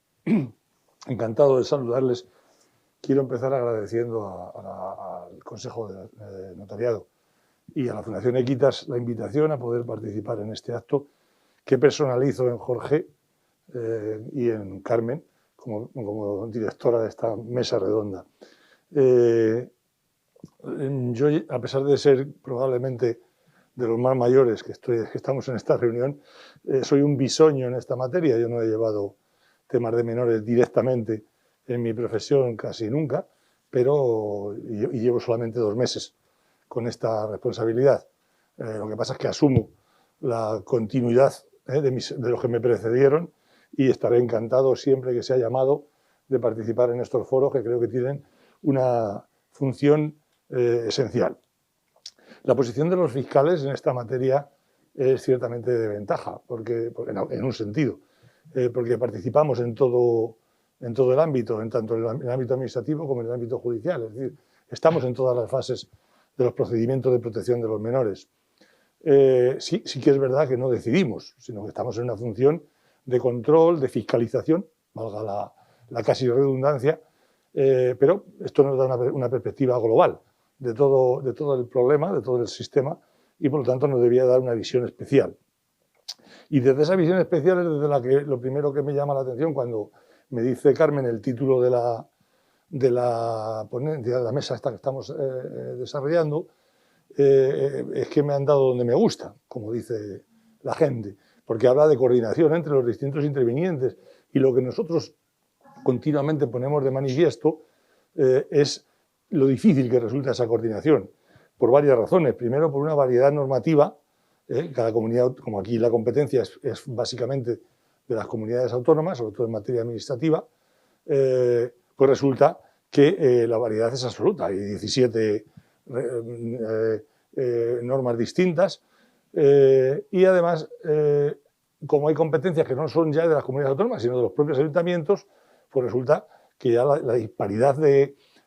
Encantado de saludarles. Quiero empezar agradeciendo al Consejo de Notariado y a la Fundación Equitas la invitación a poder participar en este acto que personalizo en Jorge y en Carmen como directora de esta mesa redonda. Yo, a pesar de ser probablemente de los más mayores que estamos en esta reunión, soy un bisoño en esta materia. Yo no he llevado temas de menores directamente en mi profesión casi nunca, pero llevo solamente 2 meses con esta responsabilidad. Lo que pasa es que asumo la continuidad de los que me precedieron y estaré encantado siempre que sea llamado de participar en estos foros que creo que tienen una función esencial. La posición de los fiscales en esta materia es ciertamente de ventaja, porque en un sentido, porque participamos en todo el ámbito, tanto en el ámbito administrativo como en el ámbito judicial, es decir, estamos en todas las fases de los procedimientos de protección de los menores. Sí que es verdad que no decidimos, sino que estamos en una función de control, de fiscalización, valga la casi redundancia, pero esto nos da una perspectiva global de todo el problema, de todo el sistema, y por lo tanto nos debía dar una visión especial. Y desde esa visión especial es desde la que lo primero que me llama la atención cuando me dice Carmen el título de la ponencia, de la mesa esta que estamos desarrollando, es que me han dado donde me gusta, como dice la gente, porque habla de coordinación entre los distintos intervinientes, y lo que nosotros continuamente ponemos de manifiesto es lo difícil que resulta esa coordinación, por varias razones. Primero, por una variedad normativa. Cada comunidad, como aquí la competencia es básicamente de las comunidades autónomas, sobre todo en materia administrativa, pues resulta que la variedad es absoluta. Hay 17 normas distintas y además, como hay competencias que no son ya de las comunidades autónomas, sino de los propios ayuntamientos, pues resulta que ya la disparidad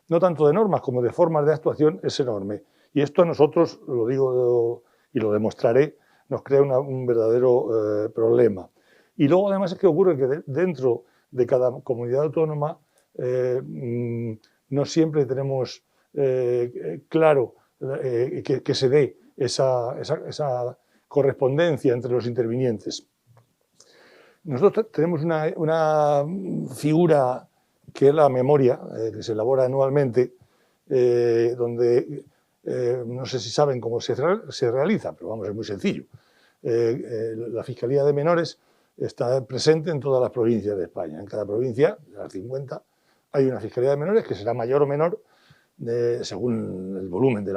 no tanto de normas como de formas de actuación es enorme. Y esto a nosotros, lo digo y lo demostraré, nos crea un verdadero problema. Y luego además es que ocurre que dentro de cada comunidad autónoma no siempre tenemos claro que se dé esa correspondencia entre los intervinientes. Nosotros tenemos una figura que es la memoria, que se elabora anualmente, donde no sé si saben cómo se realiza, pero vamos, es muy sencillo. La Fiscalía de Menores está presente en todas las provincias de España. En cada provincia, de las 50, hay una Fiscalía de Menores que será mayor o menor según el volumen de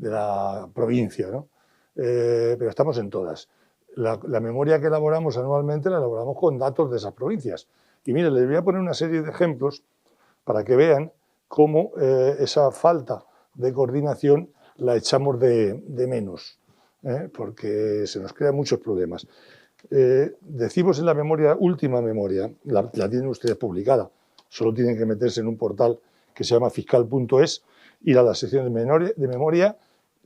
la provincia, ¿no? Pero estamos en todas. La memoria que elaboramos anualmente la elaboramos con datos de esas provincias. Y miren, les voy a poner una serie de ejemplos para que vean cómo esa falta de coordinación la echamos de menos, porque se nos crean muchos problemas. Decimos en la memoria, última memoria, la tienen ustedes publicada, solo tienen que meterse en un portal que se llama fiscal.es, ir a la sección de memoria,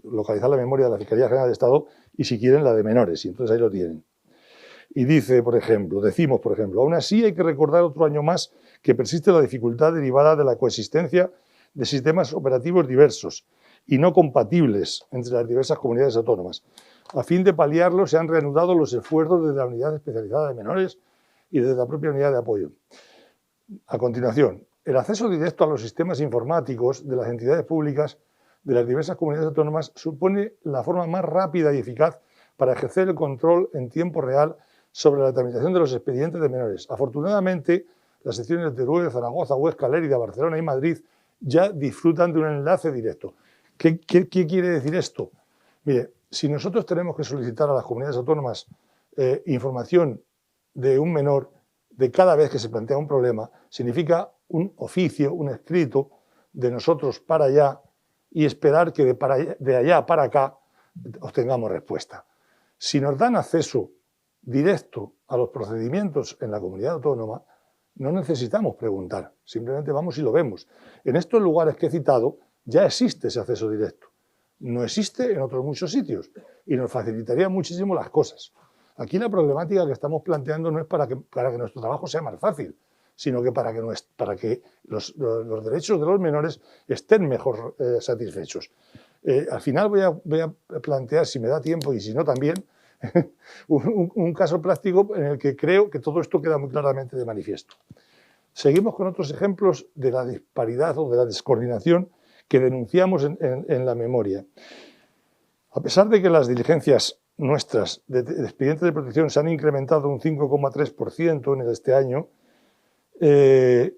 localizar la memoria de la Fiscalía General de Estado y si quieren la de menores, y entonces ahí lo tienen. Y dice, decimos, por ejemplo, aún así hay que recordar otro año más que persiste la dificultad derivada de la coexistencia de sistemas operativos diversos y no compatibles entre las diversas comunidades autónomas. A fin de paliarlo, se han reanudado los esfuerzos desde la Unidad Especializada de Menores y desde la propia Unidad de Apoyo. A continuación, el acceso directo a los sistemas informáticos de las entidades públicas de las diversas comunidades autónomas supone la forma más rápida y eficaz para ejercer el control en tiempo real sobre la tramitación de los expedientes de menores. Afortunadamente, las secciones de Teruel, Zaragoza, Huesca, Lérida, Barcelona y Madrid ya disfrutan de un enlace directo. ¿Qué quiere decir esto? Mire, si nosotros tenemos que solicitar a las comunidades autónomas información de un menor de cada vez que se plantea un problema, significa un oficio, un escrito de nosotros para allá y esperar que de allá para acá obtengamos respuesta. Si nos dan acceso directo a los procedimientos en la comunidad autónoma, no necesitamos preguntar, simplemente vamos y lo vemos. En estos lugares que he citado ya existe ese acceso directo. No existe en otros muchos sitios y nos facilitaría muchísimo las cosas. Aquí la problemática que estamos planteando no es para que nuestro trabajo sea más fácil, sino que para que los derechos de los menores estén mejor satisfechos. Al final voy a plantear, si me da tiempo y si no también, un caso práctico en el que creo que todo esto queda muy claramente de manifiesto. Seguimos con otros ejemplos de la disparidad o de la descoordinación que denunciamos en la memoria. A pesar de que las diligencias nuestras de expedientes de protección se han incrementado un 5,3% en este año, y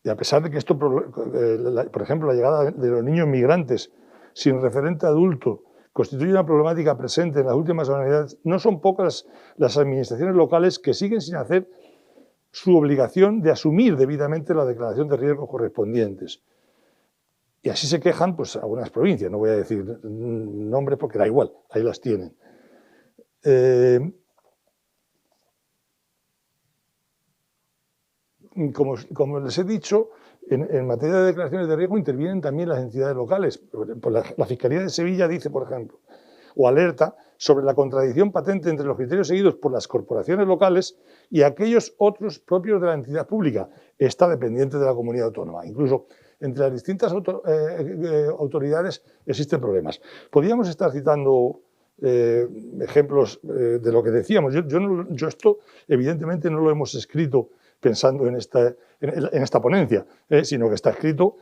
a pesar de que esto, por ejemplo, la llegada de los niños migrantes sin referente adulto constituye una problemática presente en las últimas anualidades, no son pocas las administraciones locales que siguen sin hacer su obligación de asumir debidamente la declaración de riesgos correspondientes. Y así se quejan pues, algunas provincias, no voy a decir nombres porque da igual, ahí las tienen. Como les he dicho, en materia de declaraciones de riesgo intervienen también las entidades locales. La Fiscalía de Sevilla dice, por ejemplo, o alerta sobre la contradicción patente entre los criterios seguidos por las corporaciones locales y aquellos otros propios de la entidad pública. Está dependiente de la comunidad autónoma. Incluso entre las distintas autoridades existen problemas. Podríamos estar citando ejemplos de lo que decíamos. Yo esto evidentemente no lo hemos escrito pensando en esta ponencia, sino que está escrito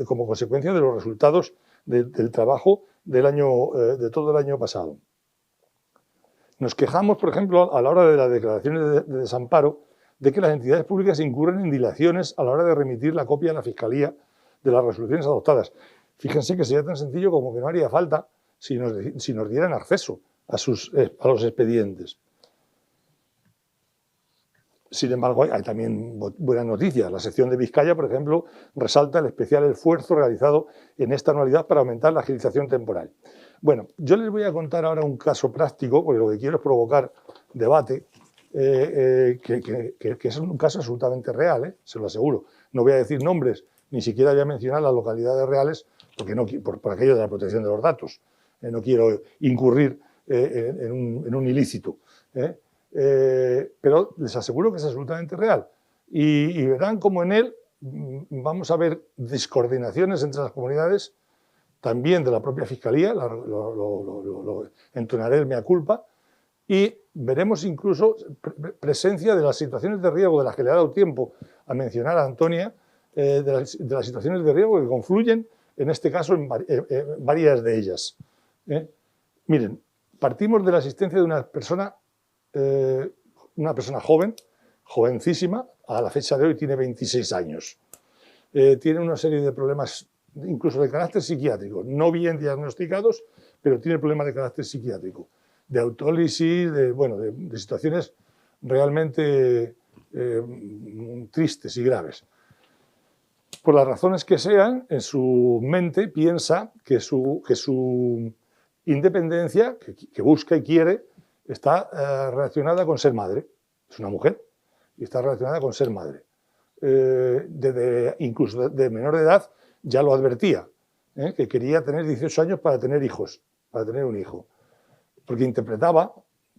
como consecuencia de los resultados del trabajo de todo el año pasado. Nos quejamos, por ejemplo, a la hora de las declaraciones de desamparo, de que las entidades públicas incurren en dilaciones a la hora de remitir la copia a la Fiscalía de las resoluciones adoptadas. Fíjense que sería tan sencillo como que no haría falta si nos dieran acceso a los expedientes. Sin embargo, hay también buenas noticias. La sección de Vizcaya, por ejemplo, resalta el especial esfuerzo realizado en esta anualidad para aumentar la agilización temporal. Bueno, yo les voy a contar ahora un caso práctico, porque lo que quiero es provocar debate, que es un caso absolutamente real, se lo aseguro. No voy a decir nombres, ni siquiera voy a mencionar las localidades reales, porque no, por aquello de la protección de los datos. No quiero incurrir en un ilícito. Pero les aseguro que es absolutamente real. Y verán cómo en él vamos a ver descoordinaciones entre las comunidades, también de la propia Fiscalía, entonaré el mea culpa, y veremos incluso presencia de las situaciones de riesgo de las que le ha dado tiempo a mencionar a Antonia, de las situaciones de riesgo que confluyen, en este caso, en varias de ellas. Miren, partimos de la existencia de una persona joven, jovencísima, a la fecha de hoy tiene 26 años. Tiene una serie de problemas, incluso de carácter psiquiátrico, no bien diagnosticados, pero tiene problemas de carácter psiquiátrico, de autólisis, de situaciones realmente tristes y graves. Por las razones que sean, en su mente piensa que su independencia, que busca y quiere, está relacionada con ser madre. Es una mujer y está relacionada con ser madre. Incluso de menor de edad ya lo advertía, que quería tener 18 años para tener hijos, para tener un hijo. Porque interpretaba,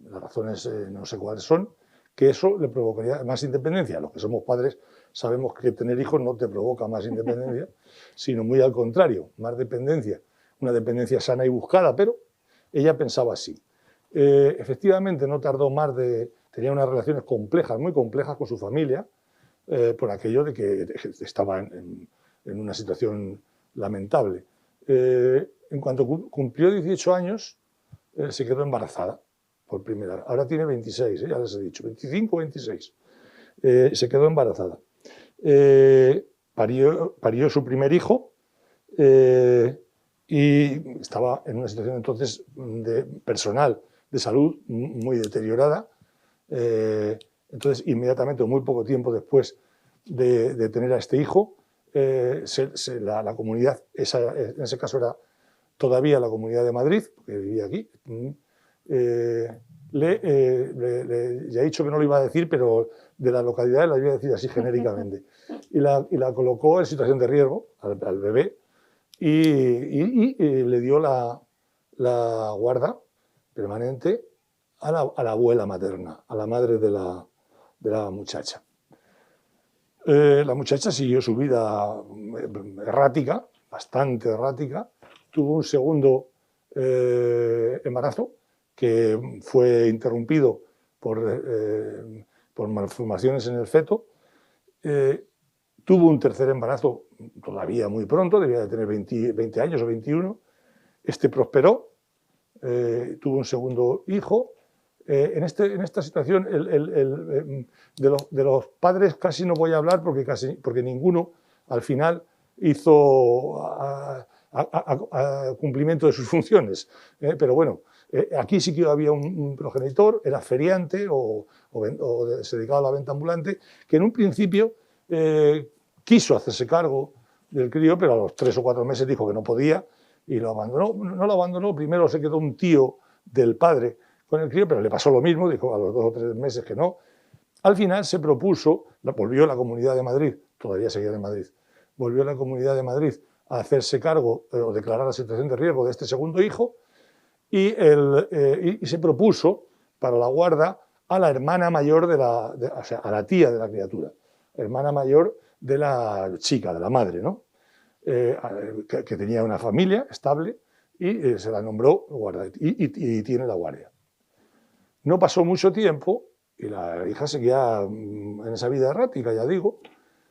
las razones no sé cuáles son, que eso le provocaría más independencia. Los que somos padres sabemos que tener hijos no te provoca más independencia, sino muy al contrario, más dependencia. Una dependencia sana y buscada, pero ella pensaba así. Efectivamente no tardó más tenía unas relaciones complejas, muy complejas con su familia, por aquello de que estaba en una situación lamentable. En cuanto cumplió 18 años, se quedó embarazada por primera vez. Ahora tiene 26, ya les he dicho, 25 o 26. Se quedó embarazada. Parió su primer hijo y estaba en una situación entonces personal, de salud, muy deteriorada. Entonces, inmediatamente, o muy poco tiempo después de tener a este hijo, la comunidad, en ese caso era todavía la Comunidad de Madrid, porque vivía aquí, ya he dicho que no lo iba a decir, pero de la localidad la iba a decir así genéricamente, y la colocó en situación de riesgo al bebé y le dio la guarda permanente a la abuela materna, a la madre de la muchacha. La muchacha siguió su vida errática, bastante errática, tuvo un segundo embarazo que fue interrumpido por malformaciones en el feto, tuvo un tercer embarazo todavía muy pronto, debía de tener 20 años o 21, este prosperó, tuvo un segundo hijo. En esta situación de los padres casi no voy a hablar porque ninguno al final hizo cumplimiento de sus funciones. Pero bueno, aquí sí que había un progenitor, era feriante o se dedicaba a la venta ambulante, que en un principio quiso hacerse cargo del crío, pero a los 3 o 4 meses dijo que no podía y lo abandonó. No lo abandonó, primero se quedó un tío del padre con el crío, pero le pasó lo mismo, dijo a los 2 o 3 meses que no. Al final se propuso, volvió a la Comunidad de Madrid, todavía seguía en Madrid, volvió a la Comunidad de Madrid a hacerse cargo o declarar la situación de riesgo de este segundo hijo y se propuso para la guarda a la hermana mayor o sea, a la tía de la criatura, hermana mayor de la chica, de la madre, ¿no? Que tenía una familia estable y se la nombró guarda y tiene la guardia. No pasó mucho tiempo y la hija seguía en esa vida errática, ya digo,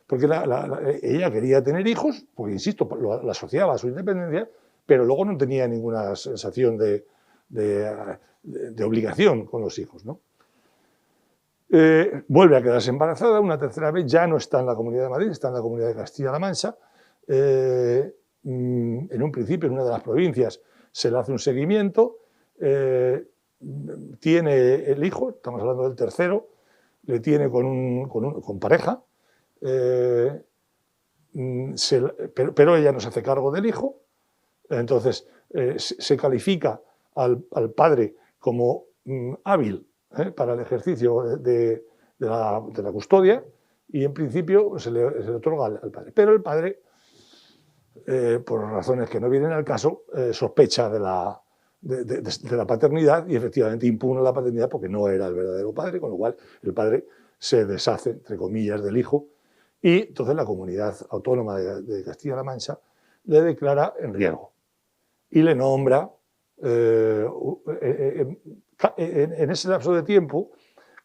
porque ella quería tener hijos, porque insisto, la asociaba a su independencia, pero luego no tenía ninguna sensación de obligación con los hijos, ¿no? Vuelve a quedarse embarazada una tercera vez, ya no está en la Comunidad de Madrid, está en la Comunidad de Castilla-La Mancha. En un principio, en una de las provincias, se le hace un seguimiento, tiene el hijo, estamos hablando del tercero, le tiene con pareja, pero ella no se hace cargo del hijo, entonces se califica al padre como hábil para el ejercicio de la custodia y en principio se le otorga al padre. Pero el padre, por razones que no vienen al caso, sospecha de la paternidad y efectivamente impugna la paternidad porque no era el verdadero padre, con lo cual el padre se deshace, entre comillas, del hijo y entonces la Comunidad Autónoma de Castilla-La Mancha le declara en riesgo y le nombra, en ese lapso de tiempo,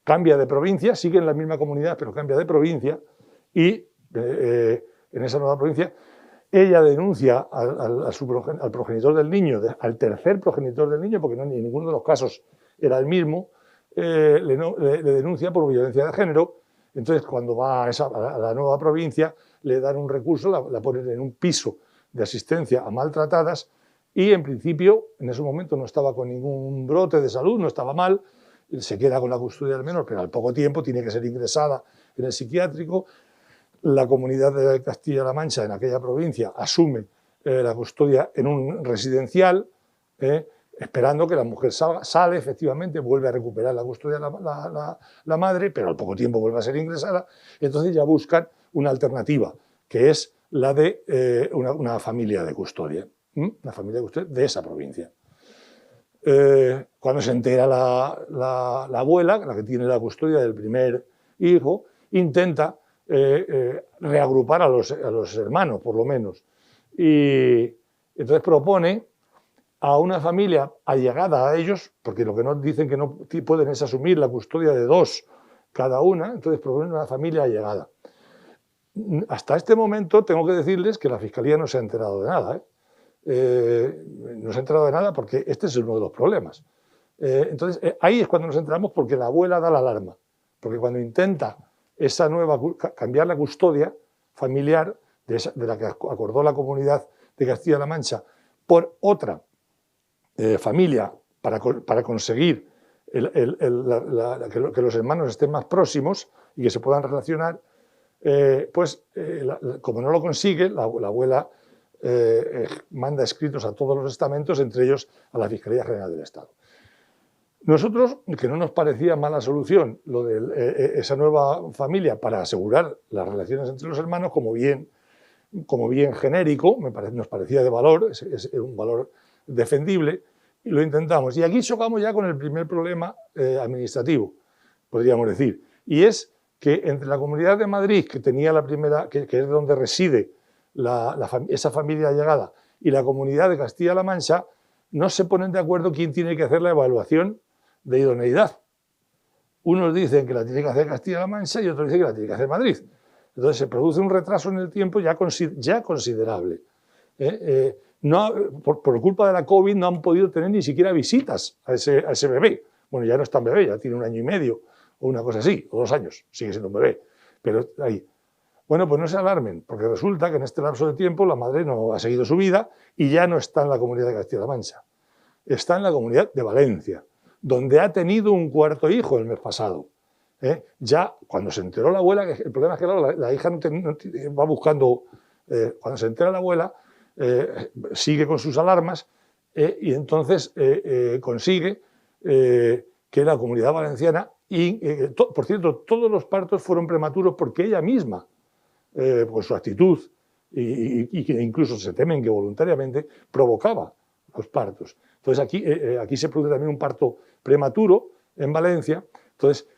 cambia de provincia, sigue en la misma comunidad, pero cambia de provincia y en esa nueva provincia ella denuncia al progenitor del niño, al tercer progenitor del niño, porque en ninguno de los casos era el mismo, le denuncia por violencia de género. Entonces, cuando va a la nueva provincia, le dan un recurso, la ponen en un piso de asistencia a maltratadas y, en principio, en ese momento no estaba con ningún brote de salud, no estaba mal, se queda con la custodia del menor, pero al poco tiempo tiene que ser ingresada en el psiquiátrico. La Comunidad de Castilla-La Mancha, en aquella provincia, asume la custodia en un residencial, esperando que la mujer sale, efectivamente, vuelve a recuperar la custodia la madre, pero al poco tiempo vuelve a ser ingresada. Entonces ya buscan una alternativa, que es la de una familia de custodia, una familia de custodia de esa provincia. Cuando se entera la abuela, la que tiene la custodia del primer hijo, intenta reagrupar a los hermanos, por lo menos. Y entonces propone a una familia allegada a ellos, porque lo que nos dicen que no pueden es asumir la custodia de 2 cada una, entonces proponen una familia allegada. Hasta este momento tengo que decirles que la Fiscalía no se ha enterado de nada. No se ha enterado de nada porque este es uno de los problemas. Entonces, ahí es cuando nos enteramos porque la abuela da la alarma. Porque cuando intenta cambiar la custodia familiar de la que acordó la Comunidad de Castilla-La Mancha por otra familia para conseguir que los hermanos estén más próximos y que se puedan relacionar, como no lo consigue, la abuela manda escritos a todos los estamentos, entre ellos a la Fiscalía General del Estado. Nosotros, que no nos parecía mala solución lo de esa nueva familia para asegurar las relaciones entre los hermanos, como bien genérico, nos parecía de valor, es un valor defendible, y lo intentamos. Y aquí chocamos ya con el primer problema administrativo, podríamos decir, y es que entre la Comunidad de Madrid, que tenía la primera, que es donde reside esa familia allegada, y la Comunidad de Castilla-La Mancha, no se ponen de acuerdo quién tiene que hacer la evaluación de idoneidad. Unos dicen que la tiene que hacer Castilla-La Mancha y otros dicen que la tiene que hacer Madrid. Entonces se produce un retraso en el tiempo ya considerable. Por culpa de la COVID no han podido tener ni siquiera visitas a ese bebé. Bueno, ya no es tan bebé, ya tiene 1 año y medio o una cosa así, o 2 años, sigue siendo un bebé. Pero ahí. Bueno, pues no se alarmen, porque resulta que en este lapso de tiempo la madre no ha seguido su vida y ya no está en la Comunidad de Castilla-La Mancha. Está en la Comunidad de Valencia, donde ha tenido un 4º hijo el mes pasado. Ya cuando se enteró la abuela, que el problema es que claro, la hija va buscando, cuando se entera la abuela, sigue con sus alarmas y entonces consigue que la Comunidad Valenciana, por cierto, todos los partos fueron prematuros porque ella misma, por su actitud y que incluso se temen que voluntariamente, provocaba los partos. Entonces aquí se produce también un parto prematuro en Valencia. Entonces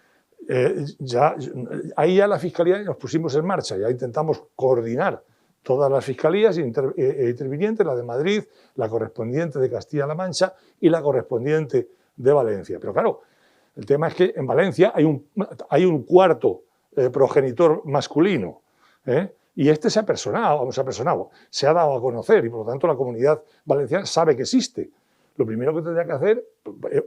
ahí ya la Fiscalía nos pusimos en marcha, ya intentamos coordinar todas las fiscalías intervinientes, la de Madrid, la correspondiente de Castilla-La Mancha y la correspondiente de Valencia. Pero claro, el tema es que en Valencia hay un 4º progenitor masculino, y este se ha personado, se ha dado a conocer y por lo tanto la Comunidad Valenciana sabe que existe. Lo primero que tendría que hacer,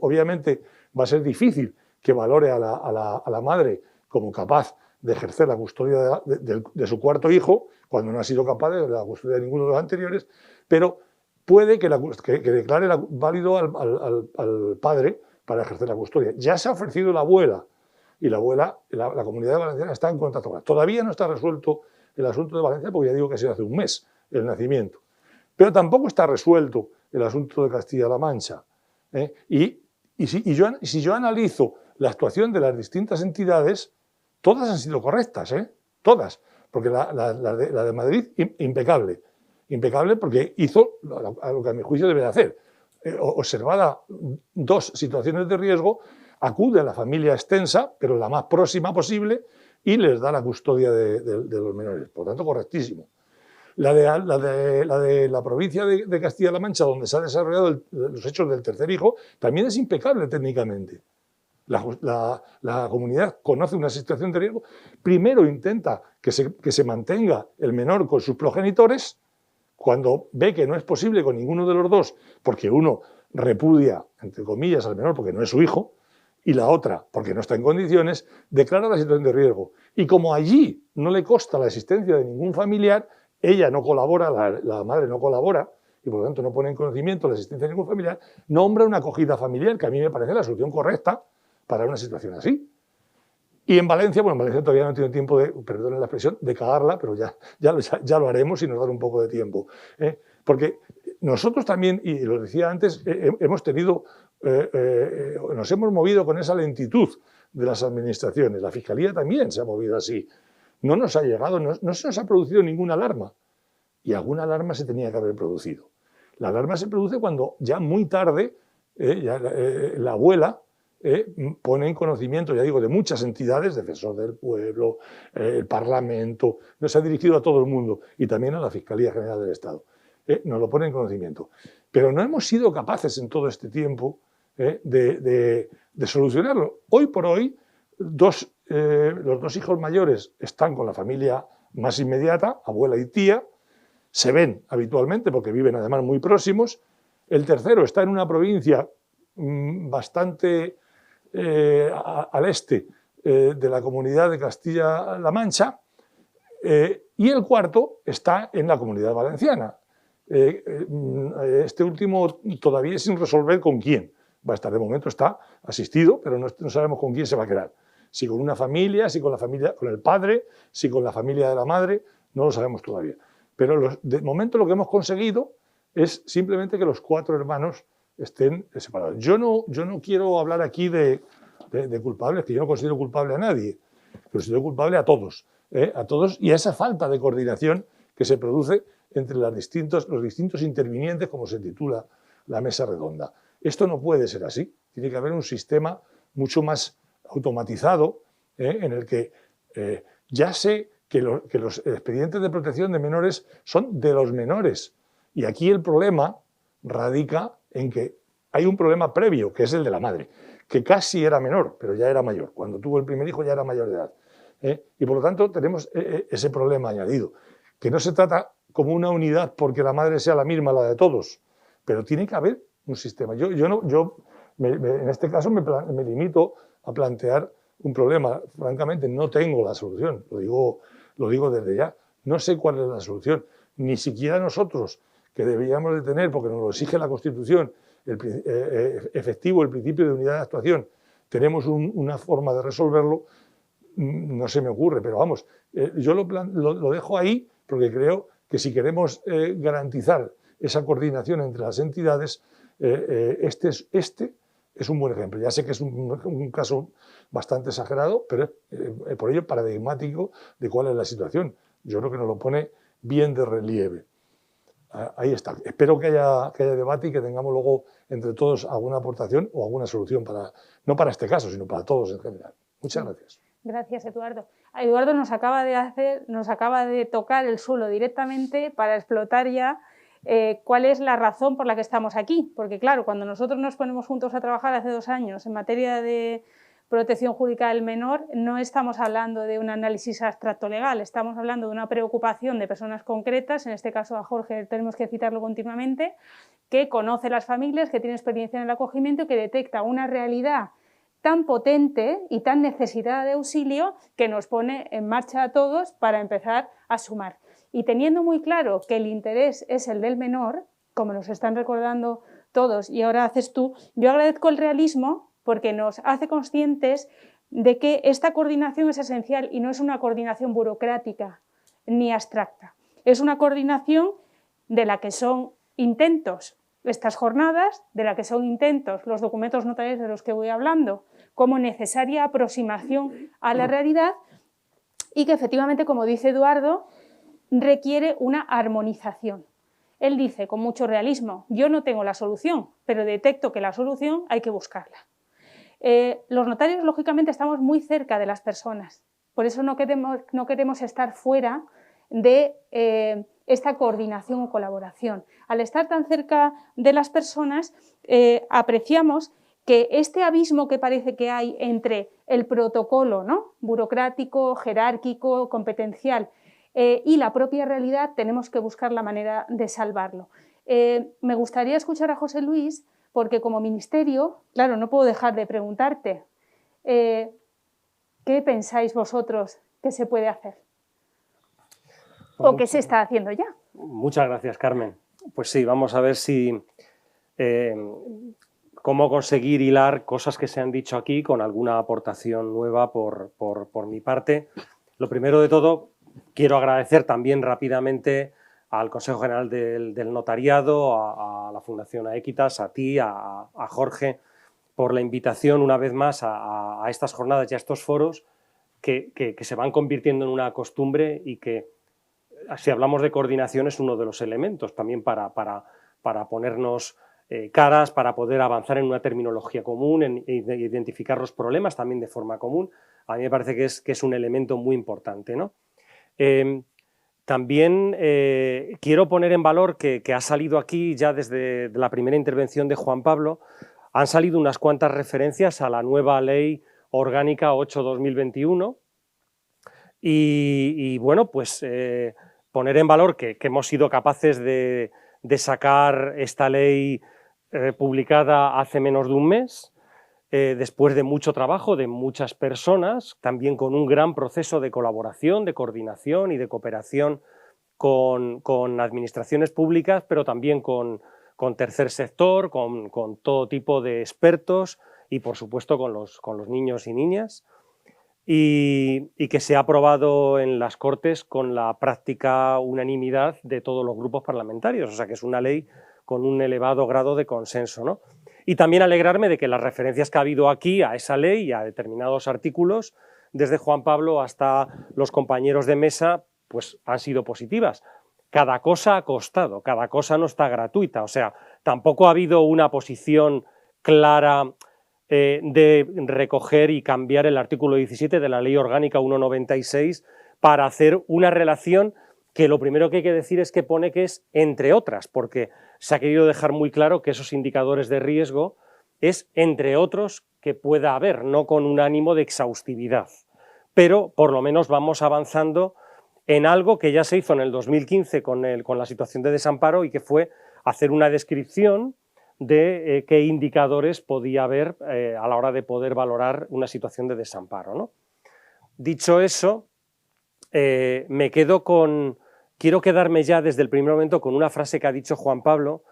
obviamente va a ser difícil que valore a la madre como capaz de ejercer la custodia de su 4º hijo, cuando no ha sido capaz de la custodia de ninguno de los anteriores, pero puede que declare válido al padre para ejercer la custodia. Ya se ha ofrecido la abuela, y la abuela, la Comunidad Valenciana está en contacto con ella. Todavía no está resuelto el asunto de Valencia, porque ya digo que ha sido hace un mes el nacimiento. Pero tampoco está resuelto el asunto de Castilla-La Mancha. Y si yo analizo la actuación de las distintas entidades, todas han sido correctas, todas. Porque la de Madrid, impecable. Impecable porque hizo lo que a mi juicio debe de hacer. Observada 2 situaciones de riesgo, acude a la familia extensa, pero la más próxima posible, y les da la custodia de los menores. Por tanto, correctísimo. La de la provincia de Castilla-La Mancha, donde se han desarrollado los hechos del 3er hijo, también es impecable técnicamente. La comunidad conoce una situación de riesgo, primero intenta que se mantenga el menor con sus progenitores, cuando ve que no es posible con ninguno de los dos, porque uno repudia, entre comillas, al menor porque no es su hijo, y la otra, porque no está en condiciones, declara la situación de riesgo. Y como allí no le consta la existencia de ningún familiar, ella no colabora, la madre no colabora, y por lo tanto no pone en conocimiento la existencia de ningún familiar, nombra una acogida familiar, que a mí me parece la solución correcta para una situación así. Y en Valencia, bueno, en Valencia todavía no tiene tiempo de, perdonen la expresión, de cagarla, pero ya lo haremos y nos dará un poco de tiempo. Porque nosotros también, y lo decía antes, nos hemos movido con esa lentitud de las administraciones. La Fiscalía también se ha movido así. No nos ha llegado, no se nos ha producido ninguna alarma. Y alguna alarma se tenía que haber producido. La alarma se produce cuando ya muy tarde la abuela pone en conocimiento, ya digo, de muchas entidades, Defensor del Pueblo, el Parlamento, nos ha dirigido a todo el mundo y también a la Fiscalía General del Estado. Nos lo pone en conocimiento. Pero no hemos sido capaces en todo este tiempo de solucionarlo. Hoy por hoy, los 2 hijos mayores están con la familia más inmediata, abuela y tía, se ven habitualmente porque viven además muy próximos. El tercero está en una provincia bastante al este de la Comunidad de Castilla-La Mancha, y el cuarto está en la Comunidad Valenciana. Este último todavía sin resolver con quién va a estar. De momento está asistido, pero no sabemos con quién se va a quedar. Si con una familia, si con la familia, con el padre, si con la familia de la madre, no lo sabemos todavía. Pero de momento lo que hemos conseguido es simplemente que los 4 hermanos estén separados. Yo no quiero hablar aquí de culpables, que yo no considero culpable a nadie, considero culpable a todos y a esa falta de coordinación que se produce entre los distintos intervinientes, como se titula la mesa redonda. Esto no puede ser así. Tiene que haber un sistema mucho más automatizado, en el que ya sé que los expedientes de protección de menores son de los menores. Y aquí el problema radica en que hay un problema previo, que es el de la madre, que casi era menor, pero ya era mayor. Cuando tuvo el primer hijo ya era mayor de edad. Y por lo tanto tenemos ese problema añadido, que no se trata como una unidad porque la madre sea la misma, la de todos, pero tiene que haber un sistema. En este caso me limito a plantear un problema. Francamente, no tengo la solución, lo digo desde ya. No sé cuál es la solución. Ni siquiera nosotros, que deberíamos de tener, porque nos lo exige la Constitución, efectivo el principio de unidad de actuación, tenemos una forma de resolverlo. No se me ocurre, pero vamos, yo lo dejo ahí porque creo que si queremos garantizar esa coordinación entre las entidades, este es un buen ejemplo. Ya sé que es un caso bastante exagerado, pero es por ello paradigmático de cuál es la situación. Yo creo que nos lo pone bien de relieve. Ahí está. Espero que haya debate y que tengamos luego entre todos alguna aportación o alguna solución, no para este caso, sino para todos en general. Muchas gracias. Gracias, Eduardo. Eduardo nos acaba de tocar el suelo directamente para explotar ya cuál es la razón por la que estamos aquí. Porque claro, cuando nosotros nos ponemos juntos a trabajar hace 2 años en materia de protección jurídica del menor, no estamos hablando de un análisis abstracto legal, estamos hablando de una preocupación de personas concretas, en este caso a Jorge tenemos que citarlo continuamente, que conoce las familias, que tiene experiencia en el acogimiento y que detecta una realidad tan potente y tan necesitada de auxilio que nos pone en marcha a todos para empezar a sumar. Y teniendo muy claro que el interés es el del menor, como nos están recordando todos y ahora haces tú, yo agradezco el realismo porque nos hace conscientes de que esta coordinación es esencial y no es una coordinación burocrática ni abstracta. Es una coordinación de la que son intentos estas jornadas, de la que son intentos los documentos notariales de los que voy hablando, como necesaria aproximación a la realidad y que efectivamente, como dice Eduardo, requiere una armonización. Él dice con mucho realismo, yo no tengo la solución, pero detecto que la solución hay que buscarla. Los notarios, lógicamente, estamos muy cerca de las personas, por eso no queremos estar fuera de esta coordinación o colaboración. Al estar tan cerca de las personas, apreciamos que este abismo que parece que hay entre el protocolo, ¿no?, burocrático, jerárquico, competencial, y la propia realidad, tenemos que buscar la manera de salvarlo. Me gustaría escuchar a José Luis, porque como ministerio, claro, no puedo dejar de preguntarte, ¿qué pensáis vosotros que se puede hacer? ¿O qué se está haciendo ya? Muchas gracias, Carmen. Pues sí, vamos a ver si cómo conseguir hilar cosas que se han dicho aquí con alguna aportación nueva por mi parte. Lo primero de todo, quiero agradecer también rápidamente al Consejo General del Notariado, a la Fundación Aequitas, a ti, a Jorge, por la invitación una vez más a estas jornadas y a estos foros que se van convirtiendo en una costumbre y que, si hablamos de coordinación, es uno de los elementos también para ponernos caras, para poder avanzar en una terminología común, en identificar los problemas también de forma común. A mí me parece que es un elemento muy importante, ¿no? También quiero poner en valor que ha salido aquí ya desde la primera intervención de Juan Pablo, han salido unas cuantas referencias a la nueva Ley Orgánica 8/2021 y bueno, pues poner en valor que hemos sido capaces de sacar esta ley publicada hace menos de un mes, después de mucho trabajo de muchas personas, también con un gran proceso de colaboración, de coordinación y de cooperación con administraciones públicas, pero también con tercer sector, con todo tipo de expertos y, por supuesto, con los niños y niñas, y que se ha aprobado en las Cortes con la práctica unanimidad de todos los grupos parlamentarios, o sea que es una ley con un elevado grado de consenso, ¿no? Y también alegrarme de que las referencias que ha habido aquí a esa ley y a determinados artículos, desde Juan Pablo hasta los compañeros de mesa, pues han sido positivas. Cada cosa ha costado, cada cosa no está gratuita, o sea, tampoco ha habido una posición clara de recoger y cambiar el artículo 17 de la Ley Orgánica 196 para hacer una relación que lo primero que hay que decir es que pone que es entre otras, porque se ha querido dejar muy claro que esos indicadores de riesgo es entre otros que pueda haber, no con un ánimo de exhaustividad. Pero por lo menos vamos avanzando en algo que ya se hizo en el 2015 con la situación de desamparo y que fue hacer una descripción de qué indicadores podía haber a la hora de poder valorar una situación de desamparo, ¿no? Dicho eso, quiero quedarme ya desde el primer momento con una frase que ha dicho Juan Pablo,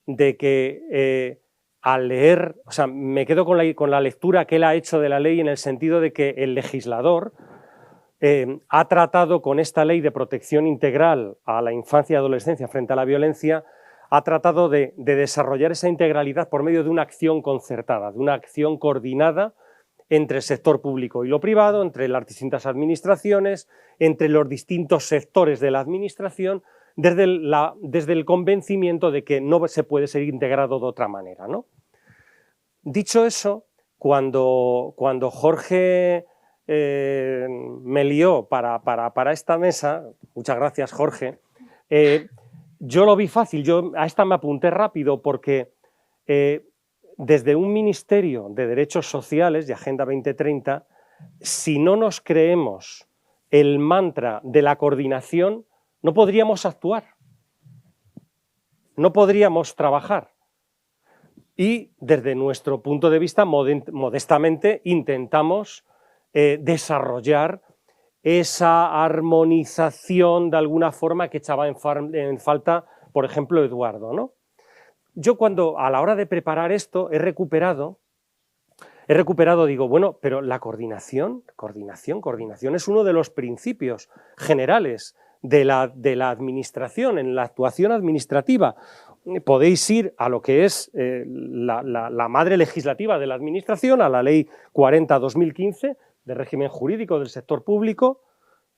de que al leer, o sea, me quedo con la lectura que él ha hecho de la ley en el sentido de que el legislador ha tratado con esta ley de protección integral a la infancia y adolescencia frente a la violencia, ha tratado de desarrollar esa integralidad por medio de una acción concertada, de una acción coordinada entre el sector público y lo privado, entre las distintas administraciones, entre los distintos sectores de la administración, desde el convencimiento de que no se puede ser integrado de otra manera, ¿no? Dicho eso, cuando Jorge me lió para esta mesa, muchas gracias Jorge, yo lo vi fácil, yo a esta me apunté rápido porque desde un Ministerio de Derechos Sociales y Agenda 2030, si no nos creemos el mantra de la coordinación, no podríamos actuar, no podríamos trabajar. Y desde nuestro punto de vista, modestamente, intentamos desarrollar esa armonización de alguna forma que echaba en falta, por ejemplo, Eduardo, ¿no? Yo cuando a la hora de preparar esto he recuperado, digo, bueno, pero la coordinación es uno de los principios generales de la administración, en la actuación administrativa. Podéis ir a lo que es la madre legislativa de la administración, a la Ley 40/2015, de régimen jurídico del sector público,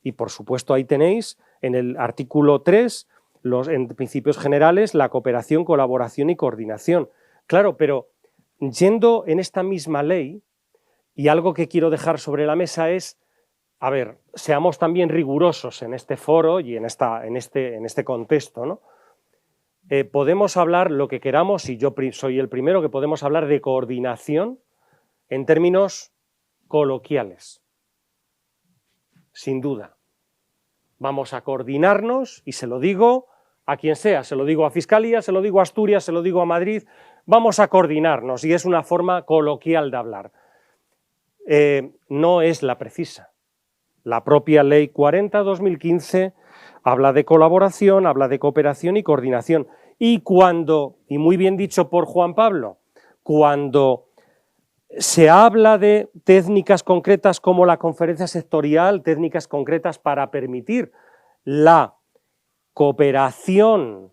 y por supuesto ahí tenéis en el artículo 3, en principios generales, la cooperación, colaboración y coordinación. Claro, pero yendo en esta misma ley, y algo que quiero dejar sobre la mesa es, a ver, seamos también rigurosos en este foro y en este contexto, ¿no? Podemos hablar lo que queramos, y yo soy el primero que podemos hablar de coordinación en términos coloquiales, sin duda. Vamos a coordinarnos, y se lo digo a quien sea, se lo digo a Fiscalía, se lo digo a Asturias, se lo digo a Madrid, vamos a coordinarnos, y es una forma coloquial de hablar. No es la precisa. La propia Ley 40/2015 habla de colaboración, habla de cooperación y coordinación. Y muy bien dicho por Juan Pablo, cuando se habla de técnicas concretas como la conferencia sectorial, técnicas concretas para permitir la cooperación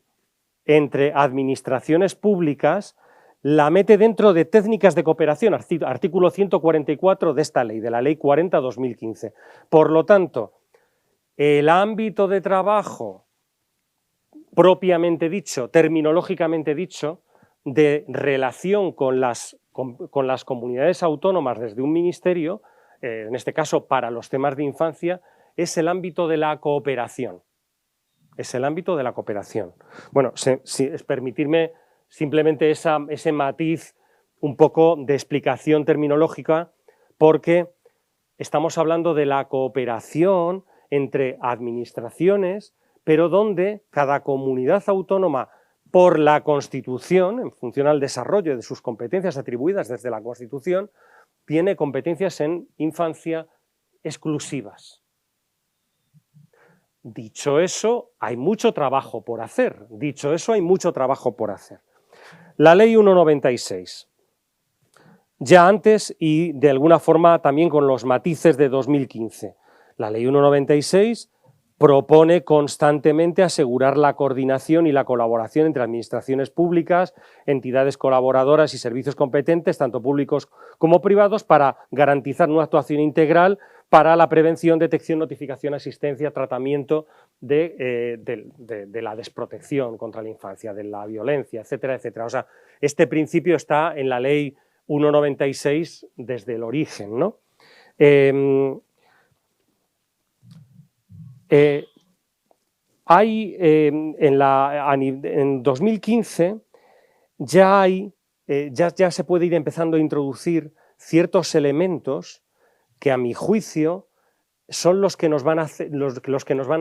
entre administraciones públicas, la mete dentro de técnicas de cooperación, artículo 144 de esta ley, de la Ley 40/2015. Por lo tanto, el ámbito de trabajo propiamente dicho, terminológicamente dicho, de relación con las comunidades autónomas desde un ministerio, en este caso para los temas de infancia, es el ámbito de la cooperación. Es el ámbito de la cooperación. Bueno, es permitirme simplemente ese matiz un poco de explicación terminológica, porque estamos hablando de la cooperación entre administraciones, pero donde cada comunidad autónoma por la Constitución, en función al desarrollo de sus competencias atribuidas desde la Constitución, tiene competencias en infancia exclusivas. Dicho eso, hay mucho trabajo por hacer. La Ley 196. Ya antes y de alguna forma también con los matices de 2015. La Ley 196 propone constantemente asegurar la coordinación y la colaboración entre administraciones públicas, entidades colaboradoras y servicios competentes, tanto públicos como privados, para garantizar una actuación integral para la prevención, detección, notificación, asistencia, tratamiento de la desprotección contra la infancia, de la violencia, etcétera, etcétera. O sea, este principio está en la Ley 196 desde el origen, ¿no? En 2015 ya se puede ir empezando a introducir ciertos elementos que, a mi juicio, son los que nos van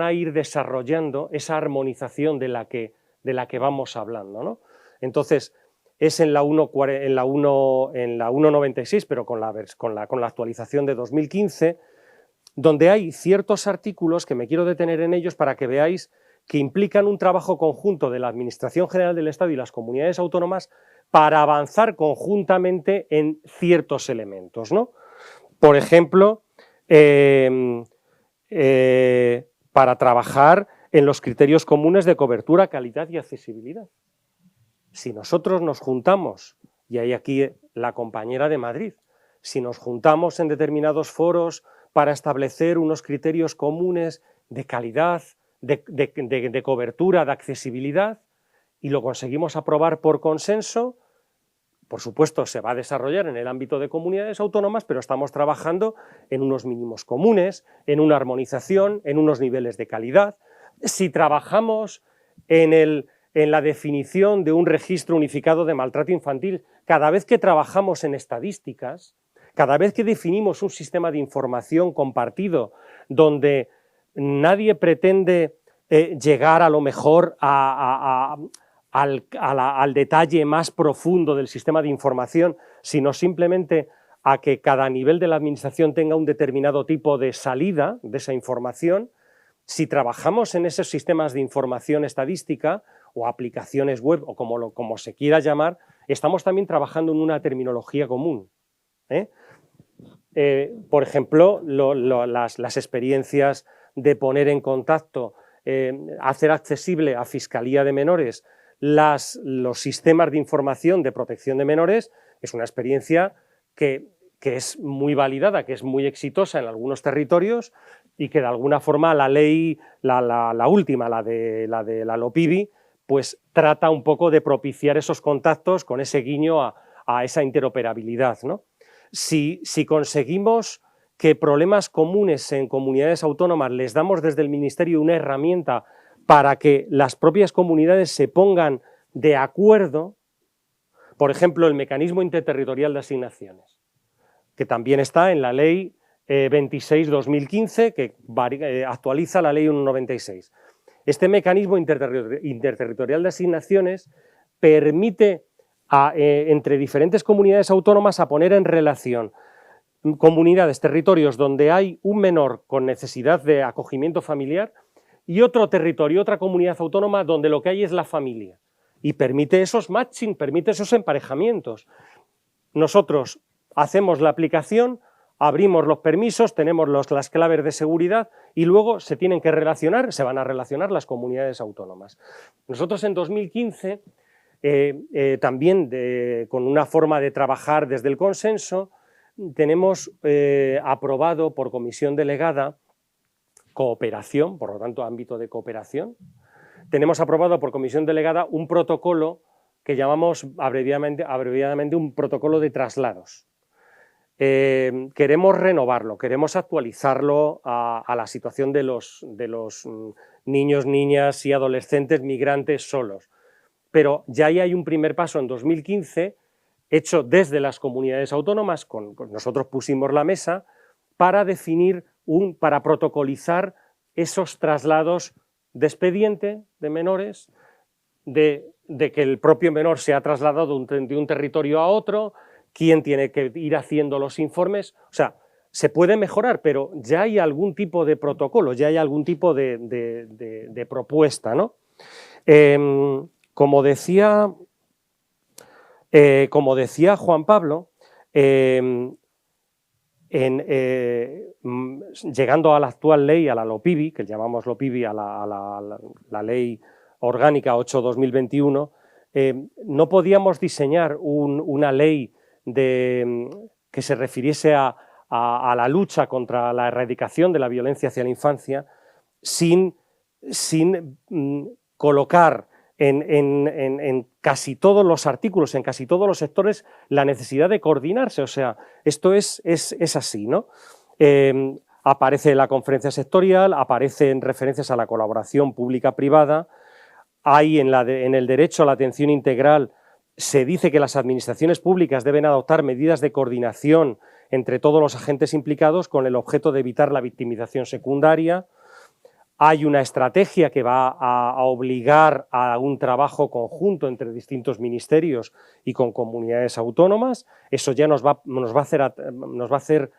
a ir desarrollando esa armonización de la que vamos hablando, ¿no? Entonces, es en la 196, pero con la actualización de 2015, donde hay ciertos artículos que me quiero detener en ellos para que veáis que implican un trabajo conjunto de la Administración General del Estado y las comunidades autónomas para avanzar conjuntamente en ciertos elementos, ¿no? Por ejemplo, para trabajar en los criterios comunes de cobertura, calidad y accesibilidad. Si nosotros nos juntamos, y hay aquí la compañera de Madrid, si nos juntamos en determinados foros para establecer unos criterios comunes de calidad, de cobertura, de accesibilidad, y lo conseguimos aprobar por consenso, por supuesto se va a desarrollar en el ámbito de comunidades autónomas, pero estamos trabajando en unos mínimos comunes, en una armonización, en unos niveles de calidad. Si trabajamos en la definición de un registro unificado de maltrato infantil, cada vez que trabajamos en estadísticas, cada vez que definimos un sistema de información compartido donde nadie pretende llegar a lo mejor al detalle más profundo del sistema de información, sino simplemente a que cada nivel de la administración tenga un determinado tipo de salida de esa información, si trabajamos en esos sistemas de información estadística o aplicaciones web o como se quiera llamar, estamos también trabajando en una terminología común. Por ejemplo, las experiencias de poner en contacto, hacer accesible a Fiscalía de Menores los sistemas de información de protección de menores, es una experiencia que es muy validada, que es muy exitosa en algunos territorios y que de alguna forma la ley, la última, la de la LOPIBI, pues trata un poco de propiciar esos contactos con ese guiño a esa interoperabilidad, ¿no? Si conseguimos que problemas comunes en comunidades autónomas les damos desde el Ministerio una herramienta para que las propias comunidades se pongan de acuerdo, por ejemplo, el mecanismo interterritorial de asignaciones, que también está en la Ley 26/2015, que actualiza la Ley 196. Este mecanismo interterritorial de asignaciones permite entre diferentes comunidades autónomas a poner en relación comunidades, territorios donde hay un menor con necesidad de acogimiento familiar y otro territorio, otra comunidad autónoma donde lo que hay es la familia, y permite esos matching, permite esos emparejamientos. Nosotros hacemos la aplicación, abrimos los permisos, tenemos las claves de seguridad y luego se tienen que relacionar, se van a relacionar las comunidades autónomas. Nosotros en 2015, también con una forma de trabajar desde el consenso, tenemos aprobado por comisión delegada cooperación, por lo tanto ámbito de cooperación, tenemos aprobado por comisión delegada un protocolo que llamamos abreviadamente un protocolo de traslados. Queremos renovarlo, queremos actualizarlo a la situación de los niños, niñas y adolescentes migrantes solos. Pero ya ahí hay un primer paso en 2015 hecho desde las comunidades autónomas, nosotros pusimos la mesa para definir, para protocolizar esos traslados de expediente de menores, de de que el propio menor se ha trasladado de un territorio a otro, quién tiene que ir haciendo los informes, o sea, se puede mejorar, pero ya hay algún tipo de protocolo, ya hay algún tipo de propuesta, ¿no? Como decía Juan Pablo, llegando a la actual ley, a la LOPIBI, que llamamos LOPIBI, a la ley orgánica 8/2021, no podíamos diseñar una ley que se refiriese a la lucha contra la erradicación de la violencia hacia la infancia sin colocar en casi todos los artículos, en casi todos los sectores, la necesidad de coordinarse. O sea, esto es así, ¿no? Aparece la conferencia sectorial, aparecen referencias a la colaboración pública-privada, hay en el derecho a la atención integral, se dice que las administraciones públicas deben adoptar medidas de coordinación entre todos los agentes implicados con el objeto de evitar la victimización secundaria. Hay una estrategia que va a obligar a un trabajo conjunto entre distintos ministerios y con comunidades autónomas. Eso ya nos va a hacer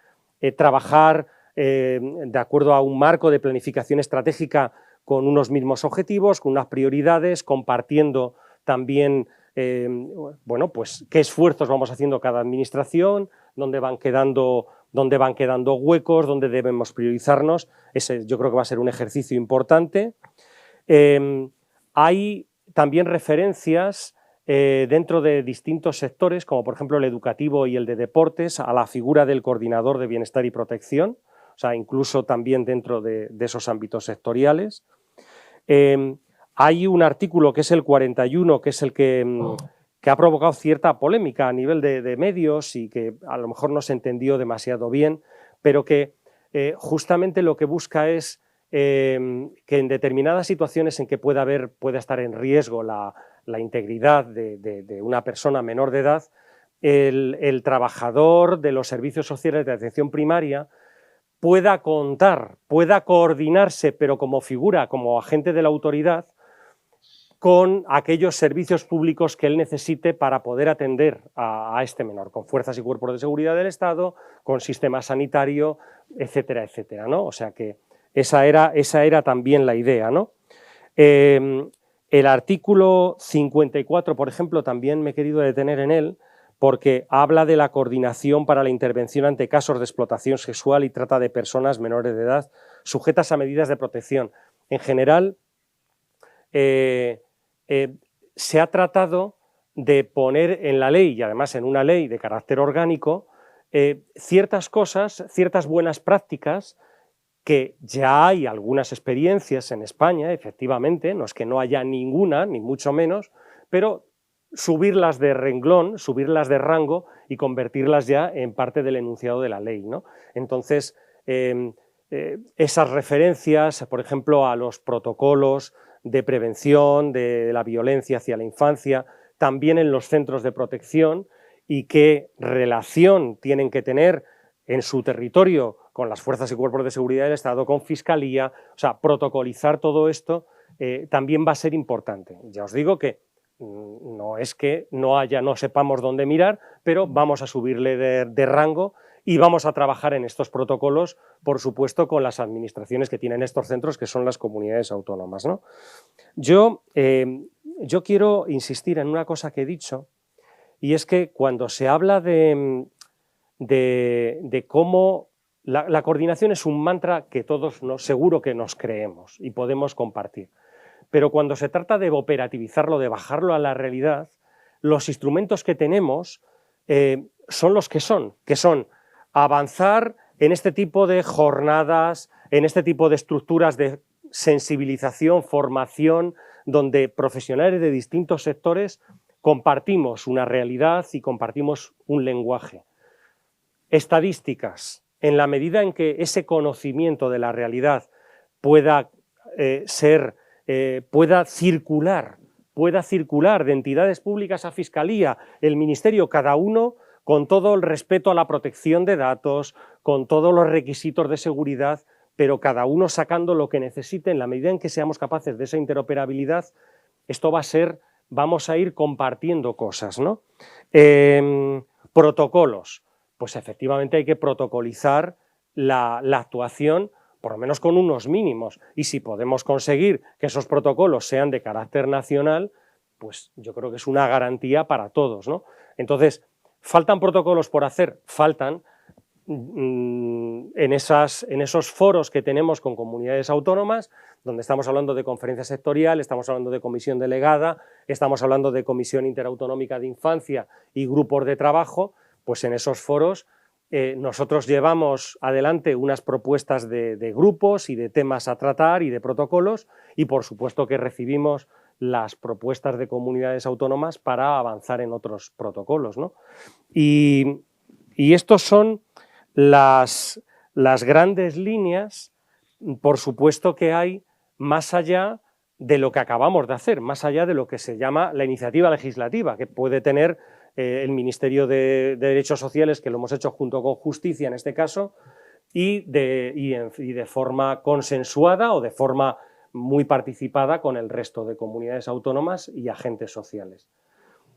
trabajar de acuerdo a un marco de planificación estratégica con unos mismos objetivos, con unas prioridades, compartiendo también bueno, pues, qué esfuerzos vamos haciendo cada administración, dónde van quedando huecos, dónde debemos priorizarnos. Ese yo creo que va a ser un ejercicio importante. Hay también referencias dentro de distintos sectores, como por ejemplo el educativo y el de deportes, a la figura del coordinador de bienestar y protección, o sea, incluso también dentro de esos ámbitos sectoriales. Hay un artículo que es el 41, que es el que ha provocado cierta polémica a nivel de medios y que a lo mejor no se entendió demasiado bien, pero que justamente lo que busca es que en determinadas situaciones en que pueda estar en riesgo la integridad de una persona menor de edad, el trabajador de los servicios sociales de atención primaria pueda coordinarse, pero como figura, como agente de la autoridad, con aquellos servicios públicos que él necesite para poder atender a este menor, con fuerzas y cuerpos de seguridad del Estado, con sistema sanitario, etcétera, etcétera, ¿no? O sea que esa era también la idea, ¿no? El artículo 54, por ejemplo, también me he querido detener en él, porque habla de la coordinación para la intervención ante casos de explotación sexual y trata de personas menores de edad sujetas a medidas de protección. En general, se ha tratado de poner en la ley, y además en una ley de carácter orgánico, ciertas cosas, ciertas buenas prácticas, que ya hay algunas experiencias en España, efectivamente, no es que no haya ninguna, ni mucho menos, pero subirlas de renglón, subirlas de rango y convertirlas ya en parte del enunciado de la ley, ¿no? Entonces, esas referencias, por ejemplo, a los protocolos de prevención de la violencia hacia la infancia, también en los centros de protección, y qué relación tienen que tener en su territorio con las fuerzas y cuerpos de seguridad del Estado, con Fiscalía, o sea, protocolizar todo esto también va a ser importante. Ya os digo que no es que no sepamos dónde mirar, pero vamos a subirle de rango y vamos a trabajar en estos protocolos, por supuesto, con las administraciones que tienen estos centros, que son las comunidades autónomas, ¿no? Yo quiero insistir en una cosa que he dicho, y es que cuando se habla de cómo la coordinación es un mantra que todos seguro que nos creemos y podemos compartir, pero cuando se trata de operativizarlo, de bajarlo a la realidad, los instrumentos que tenemos son los que son avanzar en este tipo de jornadas, en este tipo de estructuras de sensibilización, formación, donde profesionales de distintos sectores compartimos una realidad y compartimos un lenguaje. Estadísticas, en la medida en que ese conocimiento de la realidad pueda circular de entidades públicas a Fiscalía, el Ministerio, cada uno con todo el respeto a la protección de datos, con todos los requisitos de seguridad, pero cada uno sacando lo que necesite en la medida en que seamos capaces de esa interoperabilidad, esto va a ser vamos a ir compartiendo cosas, ¿no? Protocolos, pues efectivamente hay que protocolizar la actuación, por lo menos con unos mínimos, y si podemos conseguir que esos protocolos sean de carácter nacional, pues yo creo que es una garantía para todos, ¿no? Entonces, ¿faltan protocolos por hacer? Faltan. En esos foros que tenemos con comunidades autónomas, donde estamos hablando de conferencia sectorial, estamos hablando de comisión delegada, estamos hablando de comisión interautonómica de infancia y grupos de trabajo, pues en esos foros nosotros llevamos adelante unas propuestas de grupos y de temas a tratar y de protocolos, y por supuesto que recibimos las propuestas de comunidades autónomas para avanzar en otros protocolos, ¿no? Y estos son las grandes líneas, por supuesto que hay más allá de lo que acabamos de hacer, más allá de lo que se llama la iniciativa legislativa, que puede tener el Ministerio de Derechos Sociales, que lo hemos hecho junto con Justicia en este caso, y de forma consensuada o de forma muy participada con el resto de comunidades autónomas y agentes sociales.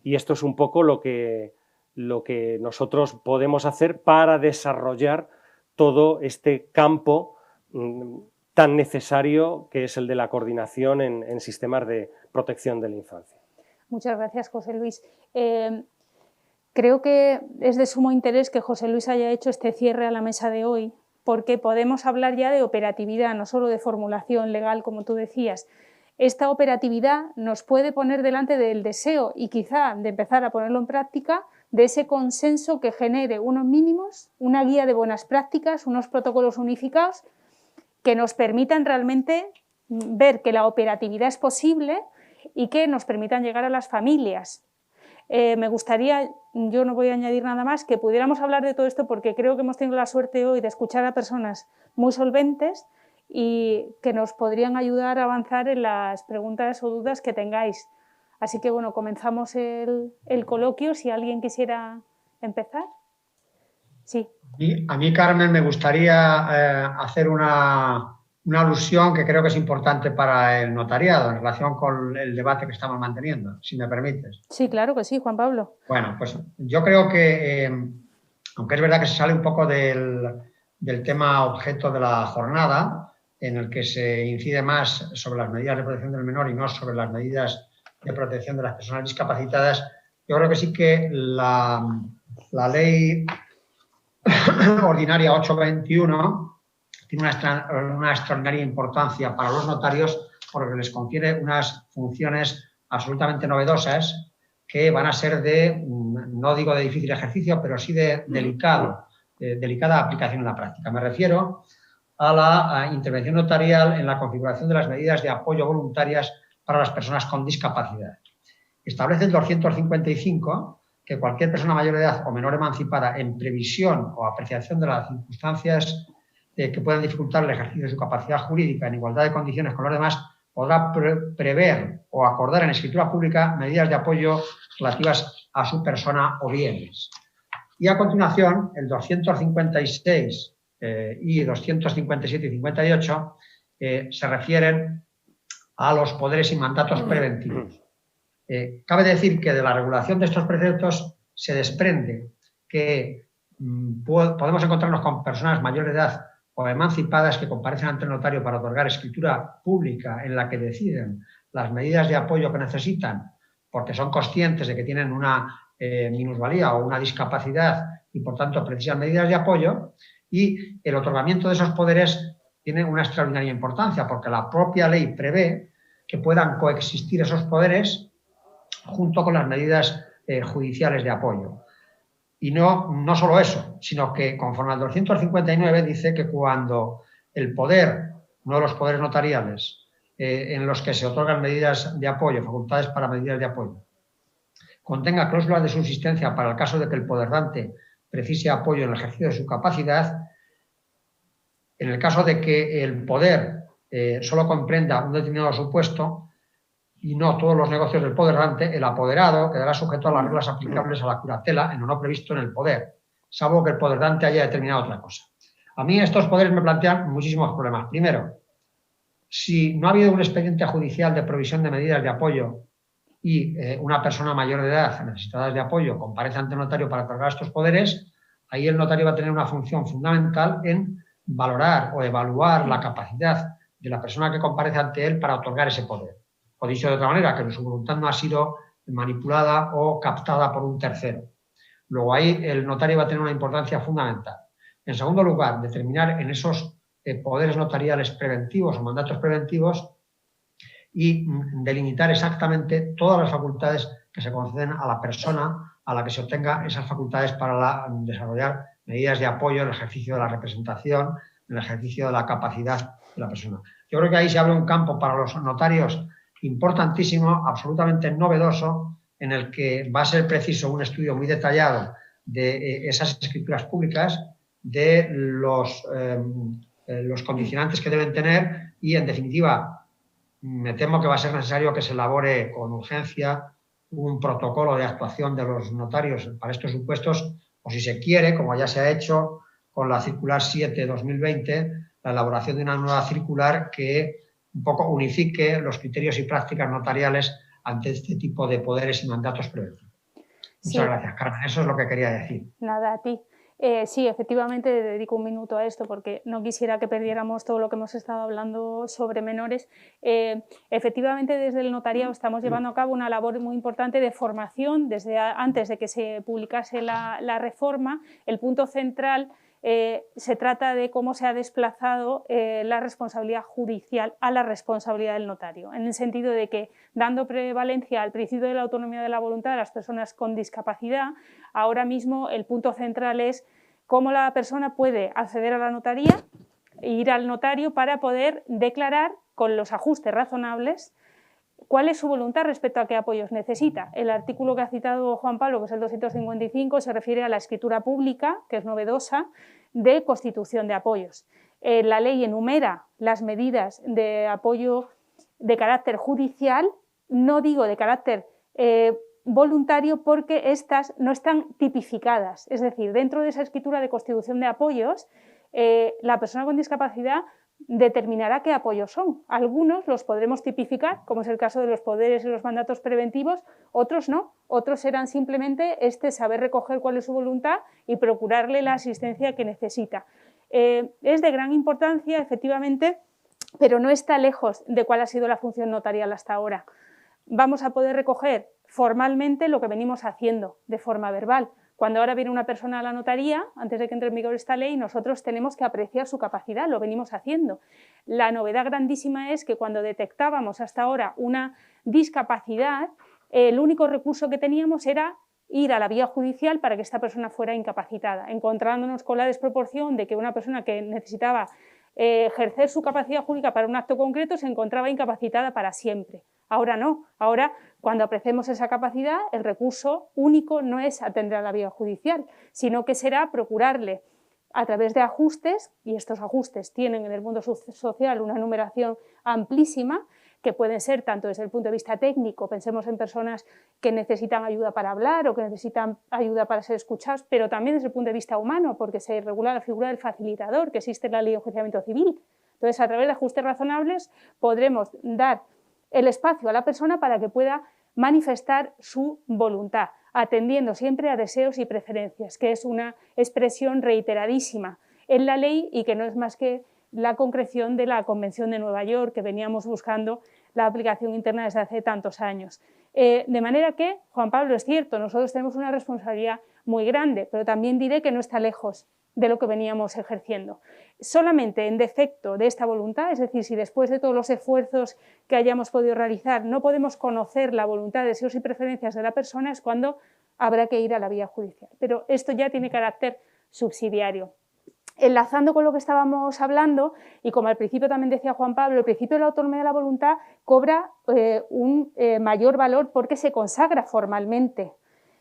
Y esto es un poco lo que nosotros podemos hacer para desarrollar todo este campo tan necesario que es el de la coordinación en sistemas de protección de la infancia. Muchas gracias, José Luis. Creo que es de sumo interés que José Luis haya hecho este cierre a la mesa de hoy, porque podemos hablar ya de operatividad, no solo de formulación legal, como tú decías. Esta operatividad nos puede poner delante del deseo y quizá de empezar a ponerlo en práctica, de ese consenso que genere unos mínimos, una guía de buenas prácticas, unos protocolos unificados que nos permitan realmente ver que la operatividad es posible y que nos permitan llegar a las familias. Me gustaría, yo no voy a añadir nada más, que pudiéramos hablar de todo esto porque creo que hemos tenido la suerte hoy de escuchar a personas muy solventes y que nos podrían ayudar a avanzar en las preguntas o dudas que tengáis. Así que bueno, comenzamos el coloquio, si alguien quisiera empezar. Sí. A mí, Carmen, me gustaría hacer una alusión que creo que es importante para el notariado en relación con el debate que estamos manteniendo, si me permites. Sí, claro que sí, Juan Pablo. Bueno, pues yo creo que, aunque es verdad que se sale un poco del tema objeto de la jornada, en el que se incide más sobre las medidas de protección del menor y no sobre las medidas de protección de las personas discapacitadas, yo creo que sí que la ley ordinaria 821 tiene una extraordinaria importancia para los notarios porque les confiere unas funciones absolutamente novedosas que van a ser no digo de difícil ejercicio, pero sí de delicada aplicación en la práctica. Me refiero a la intervención notarial en la configuración de las medidas de apoyo voluntarias para las personas con discapacidad. Establece el 255 que cualquier persona mayor de edad o menor emancipada en previsión o apreciación de las circunstancias que puedan dificultar el ejercicio de su capacidad jurídica en igualdad de condiciones con los demás podrá prever o acordar en escritura pública medidas de apoyo relativas a su persona o bienes. Y a continuación, el 256 y 257 y 58 se refieren a los poderes y mandatos preventivos. Cabe decir que de la regulación de estos preceptos se desprende que podemos encontrarnos con personas mayores de edad o emancipadas que comparecen ante el notario para otorgar escritura pública en la que deciden las medidas de apoyo que necesitan porque son conscientes de que tienen una minusvalía o una discapacidad y por tanto precisan medidas de apoyo, y el otorgamiento de esos poderes tiene una extraordinaria importancia porque la propia ley prevé que puedan coexistir esos poderes junto con las medidas judiciales de apoyo. Y no solo eso, sino que conforme al 259 dice que cuando el poder, uno de los poderes notariales, en los que se otorgan medidas de apoyo, facultades para medidas de apoyo, contenga cláusulas de subsistencia para el caso de que el poderdante precise apoyo en el ejercicio de su capacidad, en el caso de que el poder solo comprenda un determinado supuesto, y no todos los negocios del poderdante, el apoderado quedará sujeto a las reglas aplicables a la curatela en lo no previsto en el poder, salvo que el poderdante haya determinado otra cosa. A mí estos poderes me plantean muchísimos problemas. Primero, si no ha habido un expediente judicial de provisión de medidas de apoyo y una persona mayor de edad necesitada de apoyo comparece ante el notario para otorgar estos poderes, ahí el notario va a tener una función fundamental en valorar o evaluar la capacidad de la persona que comparece ante él para otorgar ese poder. O dicho de otra manera, que su voluntad no ha sido manipulada o captada por un tercero. Luego ahí el notario va a tener una importancia fundamental. En segundo lugar, determinar en esos poderes notariales preventivos o mandatos preventivos y delimitar exactamente todas las facultades que se conceden a la persona a la que se obtenga esas facultades para desarrollar medidas de apoyo en el ejercicio de la representación, en el ejercicio de la capacidad de la persona. Yo creo que ahí se abre un campo para los notarios importantísimo, absolutamente novedoso, en el que va a ser preciso un estudio muy detallado de esas escrituras públicas, de los condicionantes que deben tener y, en definitiva, me temo que va a ser necesario que se elabore con urgencia un protocolo de actuación de los notarios para estos supuestos, o si se quiere, como ya se ha hecho con la circular 7/2020, la elaboración de una nueva circular que un poco unifique los criterios y prácticas notariales ante este tipo de poderes y mandatos preventivos. Muchas gracias, Carmen. Eso es lo que quería decir. Nada, a ti. Sí, efectivamente dedico un minuto a esto porque no quisiera que perdiéramos todo lo que hemos estado hablando sobre menores. Efectivamente, desde el notariado estamos llevando a cabo una labor muy importante de formación desde antes de que se publicase la reforma. El punto central se trata de cómo se ha desplazado la responsabilidad judicial a la responsabilidad del notario, en el sentido de que, dando prevalencia al principio de la autonomía de la voluntad de las personas con discapacidad, ahora mismo el punto central es cómo la persona puede acceder a la notaría e ir al notario para poder declarar con los ajustes razonables cuál es su voluntad respecto a qué apoyos necesita. El artículo que ha citado Juan Pablo, que es el 255, se refiere a la escritura pública, que es novedosa, de constitución de apoyos. La ley enumera las medidas de apoyo de carácter judicial, no digo de carácter voluntario, porque estas no están tipificadas. Es decir, dentro de esa escritura de constitución de apoyos, la persona con discapacidad determinará qué apoyos son. Algunos los podremos tipificar, como es el caso de los poderes y los mandatos preventivos, otros no. Otros serán simplemente saber recoger cuál es su voluntad y procurarle la asistencia que necesita. Es de gran importancia, efectivamente, pero no está lejos de cuál ha sido la función notarial hasta ahora. Vamos a poder recoger formalmente lo que venimos haciendo de forma verbal. Cuando ahora viene una persona a la notaría, antes de que entre en vigor esta ley, nosotros tenemos que apreciar su capacidad, lo venimos haciendo. La novedad grandísima es que cuando detectábamos hasta ahora una discapacidad, el único recurso que teníamos era ir a la vía judicial para que esta persona fuera incapacitada, encontrándonos con la desproporción de que una persona que necesitaba ejercer su capacidad jurídica para un acto concreto se encontraba incapacitada para siempre. Ahora no, ahora cuando apreciemos esa capacidad, el recurso único no es atender a la vía judicial, sino que será procurarle a través de ajustes, y estos ajustes tienen en el mundo social una numeración amplísima, que pueden ser tanto desde el punto de vista técnico, pensemos en personas que necesitan ayuda para hablar o que necesitan ayuda para ser escuchados, pero también desde el punto de vista humano, porque se regula la figura del facilitador que existe en la Ley de Enjuiciamiento Civil. Entonces, a través de ajustes razonables podremos dar el espacio a la persona para que pueda manifestar su voluntad, atendiendo siempre a deseos y preferencias, que es una expresión reiteradísima en la ley y que no es más que la concreción de la Convención de Nueva York, que veníamos buscando la aplicación interna desde hace tantos años. De manera que, Juan Pablo, es cierto, nosotros tenemos una responsabilidad muy grande, pero también diré que no está lejos de lo que veníamos ejerciendo. Solamente en defecto de esta voluntad, es decir, si después de todos los esfuerzos que hayamos podido realizar no podemos conocer la voluntad, deseos y preferencias de la persona, es cuando habrá que ir a la vía judicial. Pero esto ya tiene carácter subsidiario. Enlazando con lo que estábamos hablando, y como al principio también decía Juan Pablo, el principio de la autonomía de la voluntad cobra un mayor valor porque se consagra formalmente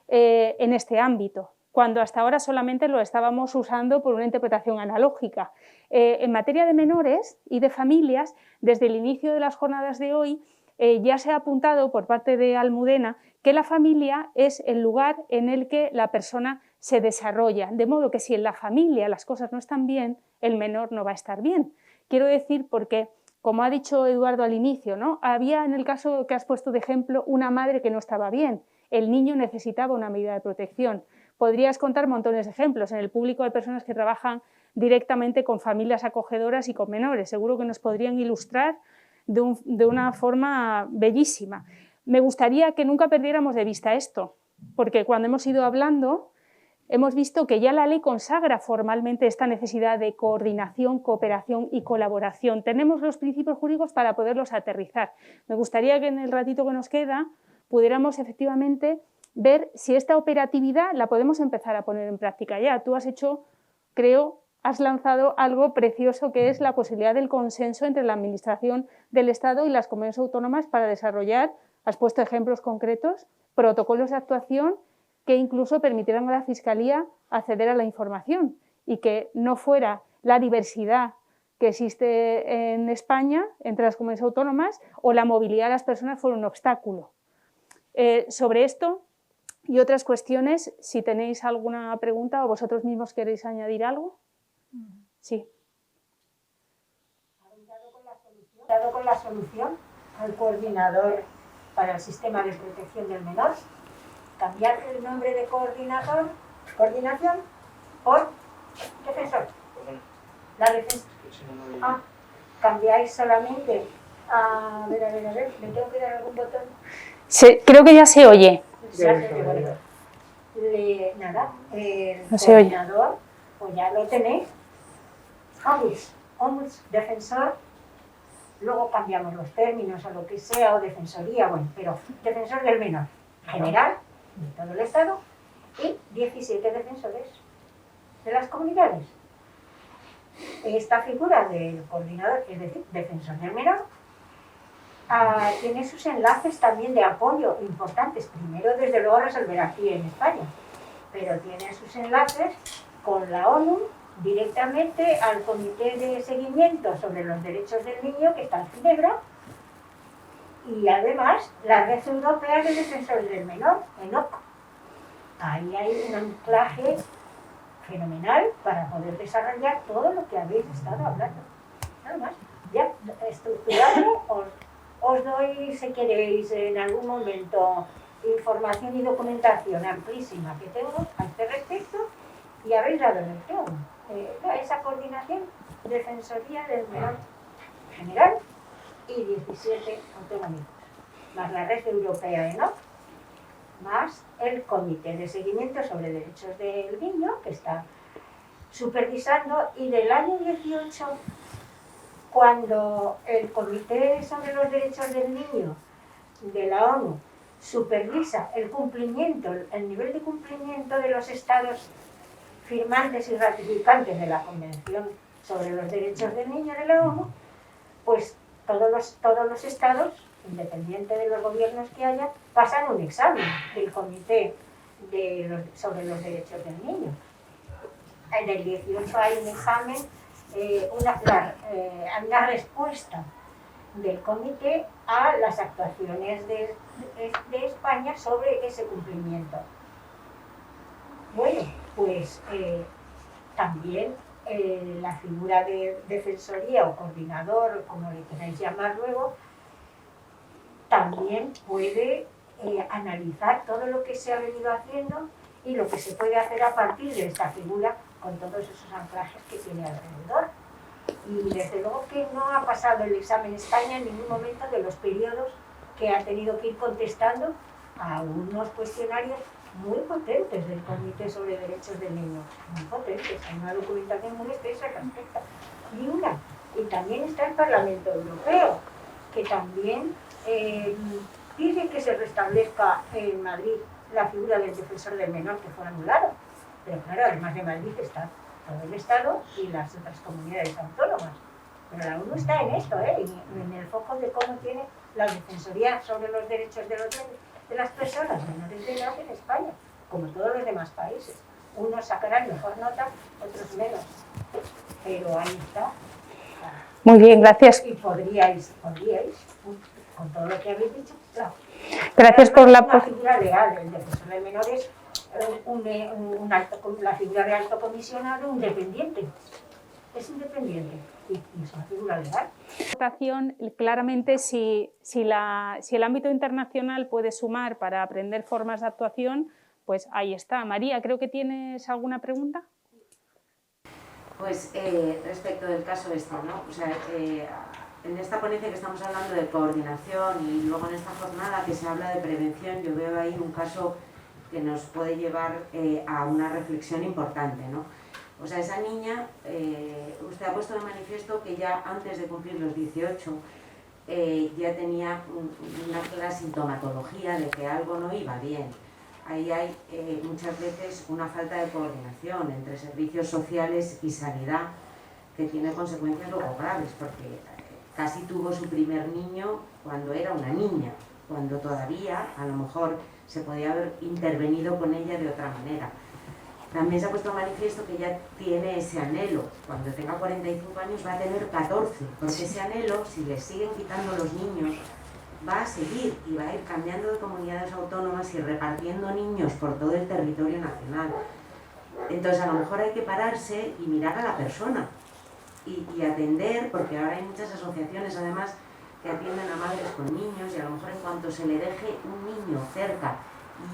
en este ámbito, cuando hasta ahora solamente lo estábamos usando por una interpretación analógica. En materia de menores y de familias, desde el inicio de las jornadas de hoy, ya se ha apuntado por parte de Almudena que la familia es el lugar en el que la persona se desarrolla, de modo que si en la familia las cosas no están bien, el menor no va a estar bien. Quiero decir porque como ha dicho Eduardo al inicio, ¿no? Había en el caso que has puesto de ejemplo una madre que no estaba bien, el niño necesitaba una medida de protección. Podrías contar montones de ejemplos. En el público hay personas que trabajan directamente con familias acogedoras y con menores. Seguro que nos podrían ilustrar de una forma bellísima. Me gustaría que nunca perdiéramos de vista esto, porque cuando hemos ido hablando hemos visto que ya la ley consagra formalmente esta necesidad de coordinación, cooperación y colaboración. Tenemos los principios jurídicos para poderlos aterrizar. Me gustaría que en el ratito que nos queda pudiéramos efectivamente ver si esta operatividad la podemos empezar a poner en práctica ya. Tú has hecho, creo, has lanzado algo precioso que es la posibilidad del consenso entre la Administración del Estado y las comunidades autónomas para desarrollar, has puesto ejemplos concretos, protocolos de actuación que incluso permitieran a la Fiscalía acceder a la información y que no fuera la diversidad que existe en España entre las comunidades autónomas o la movilidad de las personas fuera un obstáculo. Sobre esto y otras cuestiones, si tenéis alguna pregunta o vosotros mismos queréis añadir algo. Sí. Dado con la solución al coordinador para el sistema de protección del menor, cambiar el nombre de coordinación por defensor. La defensa. Cambiáis solamente a ver, ¿me tengo que dar algún botón? Creo que ya se oye. Nada, el no se oye. Coordinador, pues ya lo tenéis. Ombuds, defensor. Luego cambiamos los términos a lo que sea, o defensoría, bueno, pero defensor del menor general de todo el Estado y 17 defensores de las comunidades. Esta figura del coordinador, es decir, defensor del menor, tiene sus enlaces también de apoyo importantes. Primero, desde luego, resolver aquí en España, pero tiene sus enlaces con la ONU, directamente al Comité de Seguimiento sobre los Derechos del Niño, que está en Ginebra, y además la Red Europea de Defensores del Menor, ENOC. Ahí hay un anclaje fenomenal para poder desarrollar todo lo que habéis estado hablando. Nada más, ya estructurado, os doy, si queréis, en algún momento, información y documentación amplísima que tengo a este respecto, y habéis dado el clavo. Esa coordinación, Defensoría del Menor General y 17 autonómicos, más la Red Europea ENOC, más el Comité de Seguimiento sobre Derechos del Niño, que está supervisando, y del año 18, cuando el Comité sobre los Derechos del Niño de la ONU supervisa el cumplimiento, el nivel de cumplimiento de los estados firmantes y ratificantes de la Convención sobre los Derechos del Niño de la ONU, pues todos los estados, independiente de los gobiernos que haya, pasan un examen del Comité sobre los Derechos del Niño. En el 18 hay un examen, una respuesta del Comité a las actuaciones de España sobre ese cumplimiento. Bueno, pues también la figura de defensoría o coordinador, como le queráis llamar luego, también puede analizar todo lo que se ha venido haciendo y lo que se puede hacer a partir de esta figura con todos esos anclajes que tiene alrededor. Y desde luego que no ha pasado el examen España en ningún momento de los periodos que ha tenido que ir contestando a unos cuestionarios muy potentes del Comité sobre Derechos del Niño, muy potentes, hay una documentación muy espesa al respecto. Y también está el Parlamento Europeo, que también pide que se restablezca en Madrid la figura del defensor del menor, que fue anulado. Pero claro, además de Madrid está todo el Estado y las otras comunidades autónomas. Pero la ONU está en esto, en el foco de cómo tiene la Defensoría sobre los Derechos de las personas menores de edad en España, como todos los demás países. Unos sacarán mejor nota, otros menos. Pero ahí está. Muy bien, gracias. Y podríais, con todo lo que habéis dicho, claro. Gracias por la... Una figura legal, el defensor del menor es la figura de alto comisionado independiente. es independiente y es una figura legal. Claramente, si el ámbito internacional puede sumar para aprender formas de actuación, pues ahí está. María, creo que tienes alguna pregunta. Pues respecto del caso este, ¿no? O sea, en esta ponencia que estamos hablando de coordinación y luego en esta jornada que se habla de prevención, yo veo ahí un caso que nos puede llevar a una reflexión importante, ¿no? O sea, esa niña, usted ha puesto de manifiesto que ya antes de cumplir los 18 ya tenía una clara sintomatología de que algo no iba bien. Ahí hay muchas veces una falta de coordinación entre servicios sociales y sanidad que tiene consecuencias luego graves, porque casi tuvo su primer niño cuando era una niña, cuando todavía a lo mejor se podía haber intervenido con ella de otra manera. También se ha puesto manifiesto que ella tiene ese anhelo. Cuando tenga 45 años va a tener 14, porque ese anhelo, si le siguen quitando los niños, va a seguir y va a ir cambiando de comunidades autónomas y repartiendo niños por todo el territorio nacional. Entonces a lo mejor hay que pararse y mirar a la persona y atender, porque ahora hay muchas asociaciones además que atienden a madres con niños, y a lo mejor en cuanto se le deje un niño cerca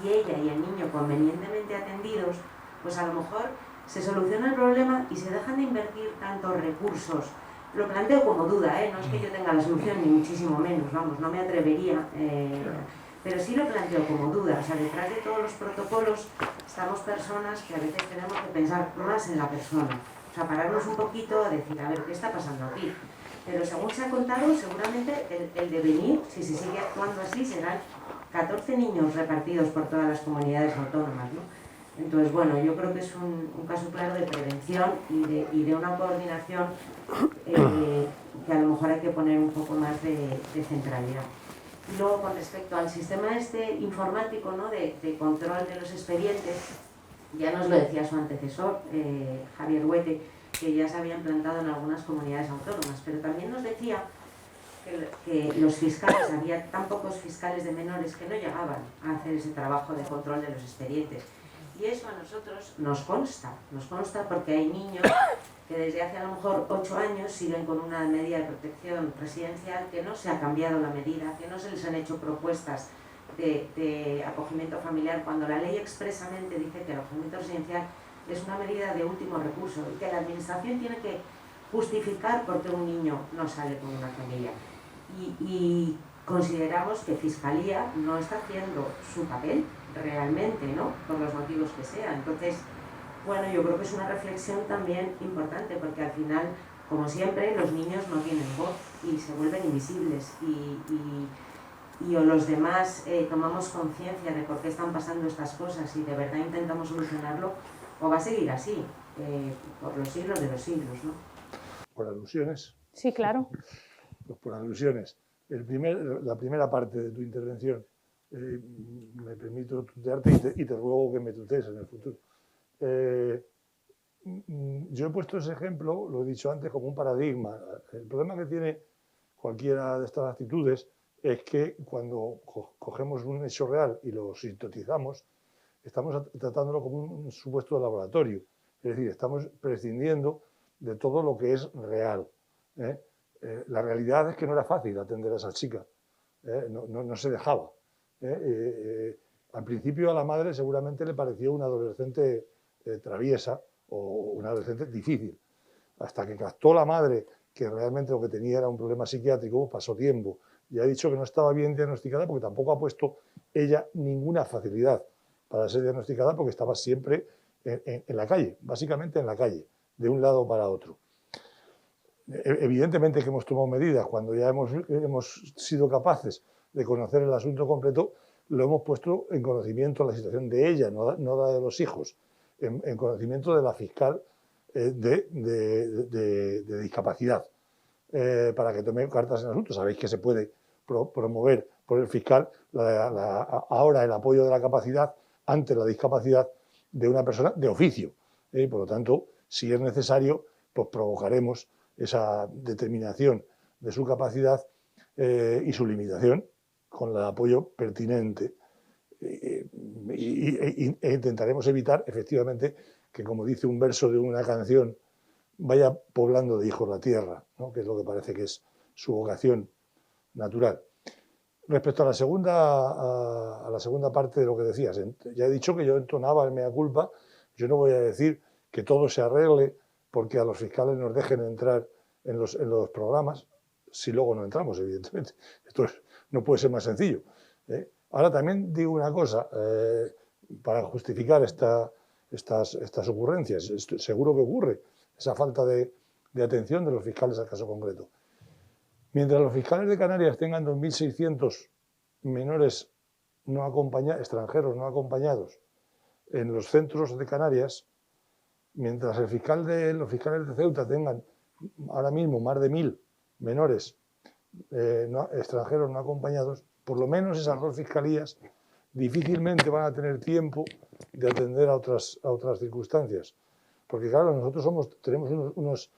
y ella y el niño convenientemente atendidos, pues a lo mejor se soluciona el problema y se dejan de invertir tantos recursos. Lo planteo como duda, no es que yo tenga la solución, ni muchísimo menos, vamos, no me atrevería, pero sí lo planteo como duda. O sea, detrás de todos los protocolos estamos personas que a veces tenemos que pensar más en la persona, o sea, pararnos un poquito a decir, a ver, ¿qué está pasando aquí? Pero según se ha contado, seguramente el devenir, si se sigue actuando así, serán 14 niños repartidos por todas las comunidades autónomas, ¿no? Entonces, bueno, yo creo que es un caso claro de prevención y de una coordinación que a lo mejor hay que poner un poco más de centralidad. Y luego, con respecto al sistema este informático, ¿no? de control de los expedientes, ya nos lo decía su antecesor, Javier Huete, que ya se había implantado en algunas comunidades autónomas, pero también nos decía que los fiscales, había tan pocos fiscales de menores que no llegaban a hacer ese trabajo de control de los expedientes. Y eso a nosotros nos consta porque hay niños que desde hace a lo mejor 8 años siguen con una medida de protección residencial, que no se ha cambiado la medida, que no se les han hecho propuestas de acogimiento familiar, cuando la ley expresamente dice que el acogimiento residencial es una medida de último recurso y que la administración tiene que justificar por qué un niño no sale con una familia. Y consideramos que Fiscalía no está haciendo su papel realmente, ¿no? Por los motivos que sean. Entonces, bueno, yo creo que es una reflexión también importante, porque al final, como siempre, los niños no tienen voz y se vuelven invisibles y o los demás tomamos conciencia de por qué están pasando estas cosas y de verdad intentamos solucionarlo, o va a seguir así, por los siglos de los siglos, ¿no? Por alusiones. Sí, claro. Pues por alusiones. La primera parte de tu intervención, me permito tutearte y te ruego que me tutees en el futuro. Yo he puesto ese ejemplo, lo he dicho antes, como un paradigma. El problema que tiene cualquiera de estas actitudes es que cuando cogemos un hecho real y lo sintetizamos, estamos tratándolo como un supuesto de laboratorio. Es decir, estamos prescindiendo de todo lo que es real. La realidad es que no era fácil atender a esa chica. No se dejaba. Al principio a la madre seguramente le pareció una adolescente traviesa o una adolescente difícil. Hasta que captó la madre que realmente lo que tenía era un problema psiquiátrico, pasó tiempo. Y ha dicho que no estaba bien diagnosticada porque tampoco ha puesto ella ninguna facilidad para ser diagnosticada, porque estaba siempre en la calle, básicamente en la calle, de un lado para otro. Evidentemente que hemos tomado medidas cuando ya hemos sido capaces de conocer el asunto completo, lo hemos puesto en conocimiento la situación de ella, no la de los hijos, en conocimiento de la fiscal de discapacidad, para que tome cartas en el asunto. Sabéis que se puede promover por el fiscal ahora el apoyo de la capacidad ante la discapacidad de una persona de oficio. Por lo tanto, si es necesario, pues provocaremos esa determinación de su capacidad y su limitación con el apoyo pertinente. E intentaremos evitar, efectivamente, que, como dice un verso de una canción vaya poblando de hijos la tierra, ¿no? Que es lo que parece que es su vocación natural. Respecto a la segunda parte de lo que decías, ya he dicho que yo entonaba el mea culpa. Yo no voy a decir que todo se arregle porque a los fiscales nos dejen entrar en los programas, si luego no entramos, evidentemente. Esto no puede ser más sencillo. Ahora también digo una cosa, para justificar estas ocurrencias. Seguro que ocurre, esa falta de atención de los fiscales al caso concreto. Mientras los fiscales de Canarias tengan 2.600 menores no acompañados, extranjeros no acompañados en los centros de Canarias, mientras los fiscales de Ceuta tengan ahora mismo más de 1.000 menores extranjeros no acompañados, por lo menos esas dos fiscalías difícilmente van a tener tiempo de atender a otras circunstancias. Porque claro, nosotros tenemos unos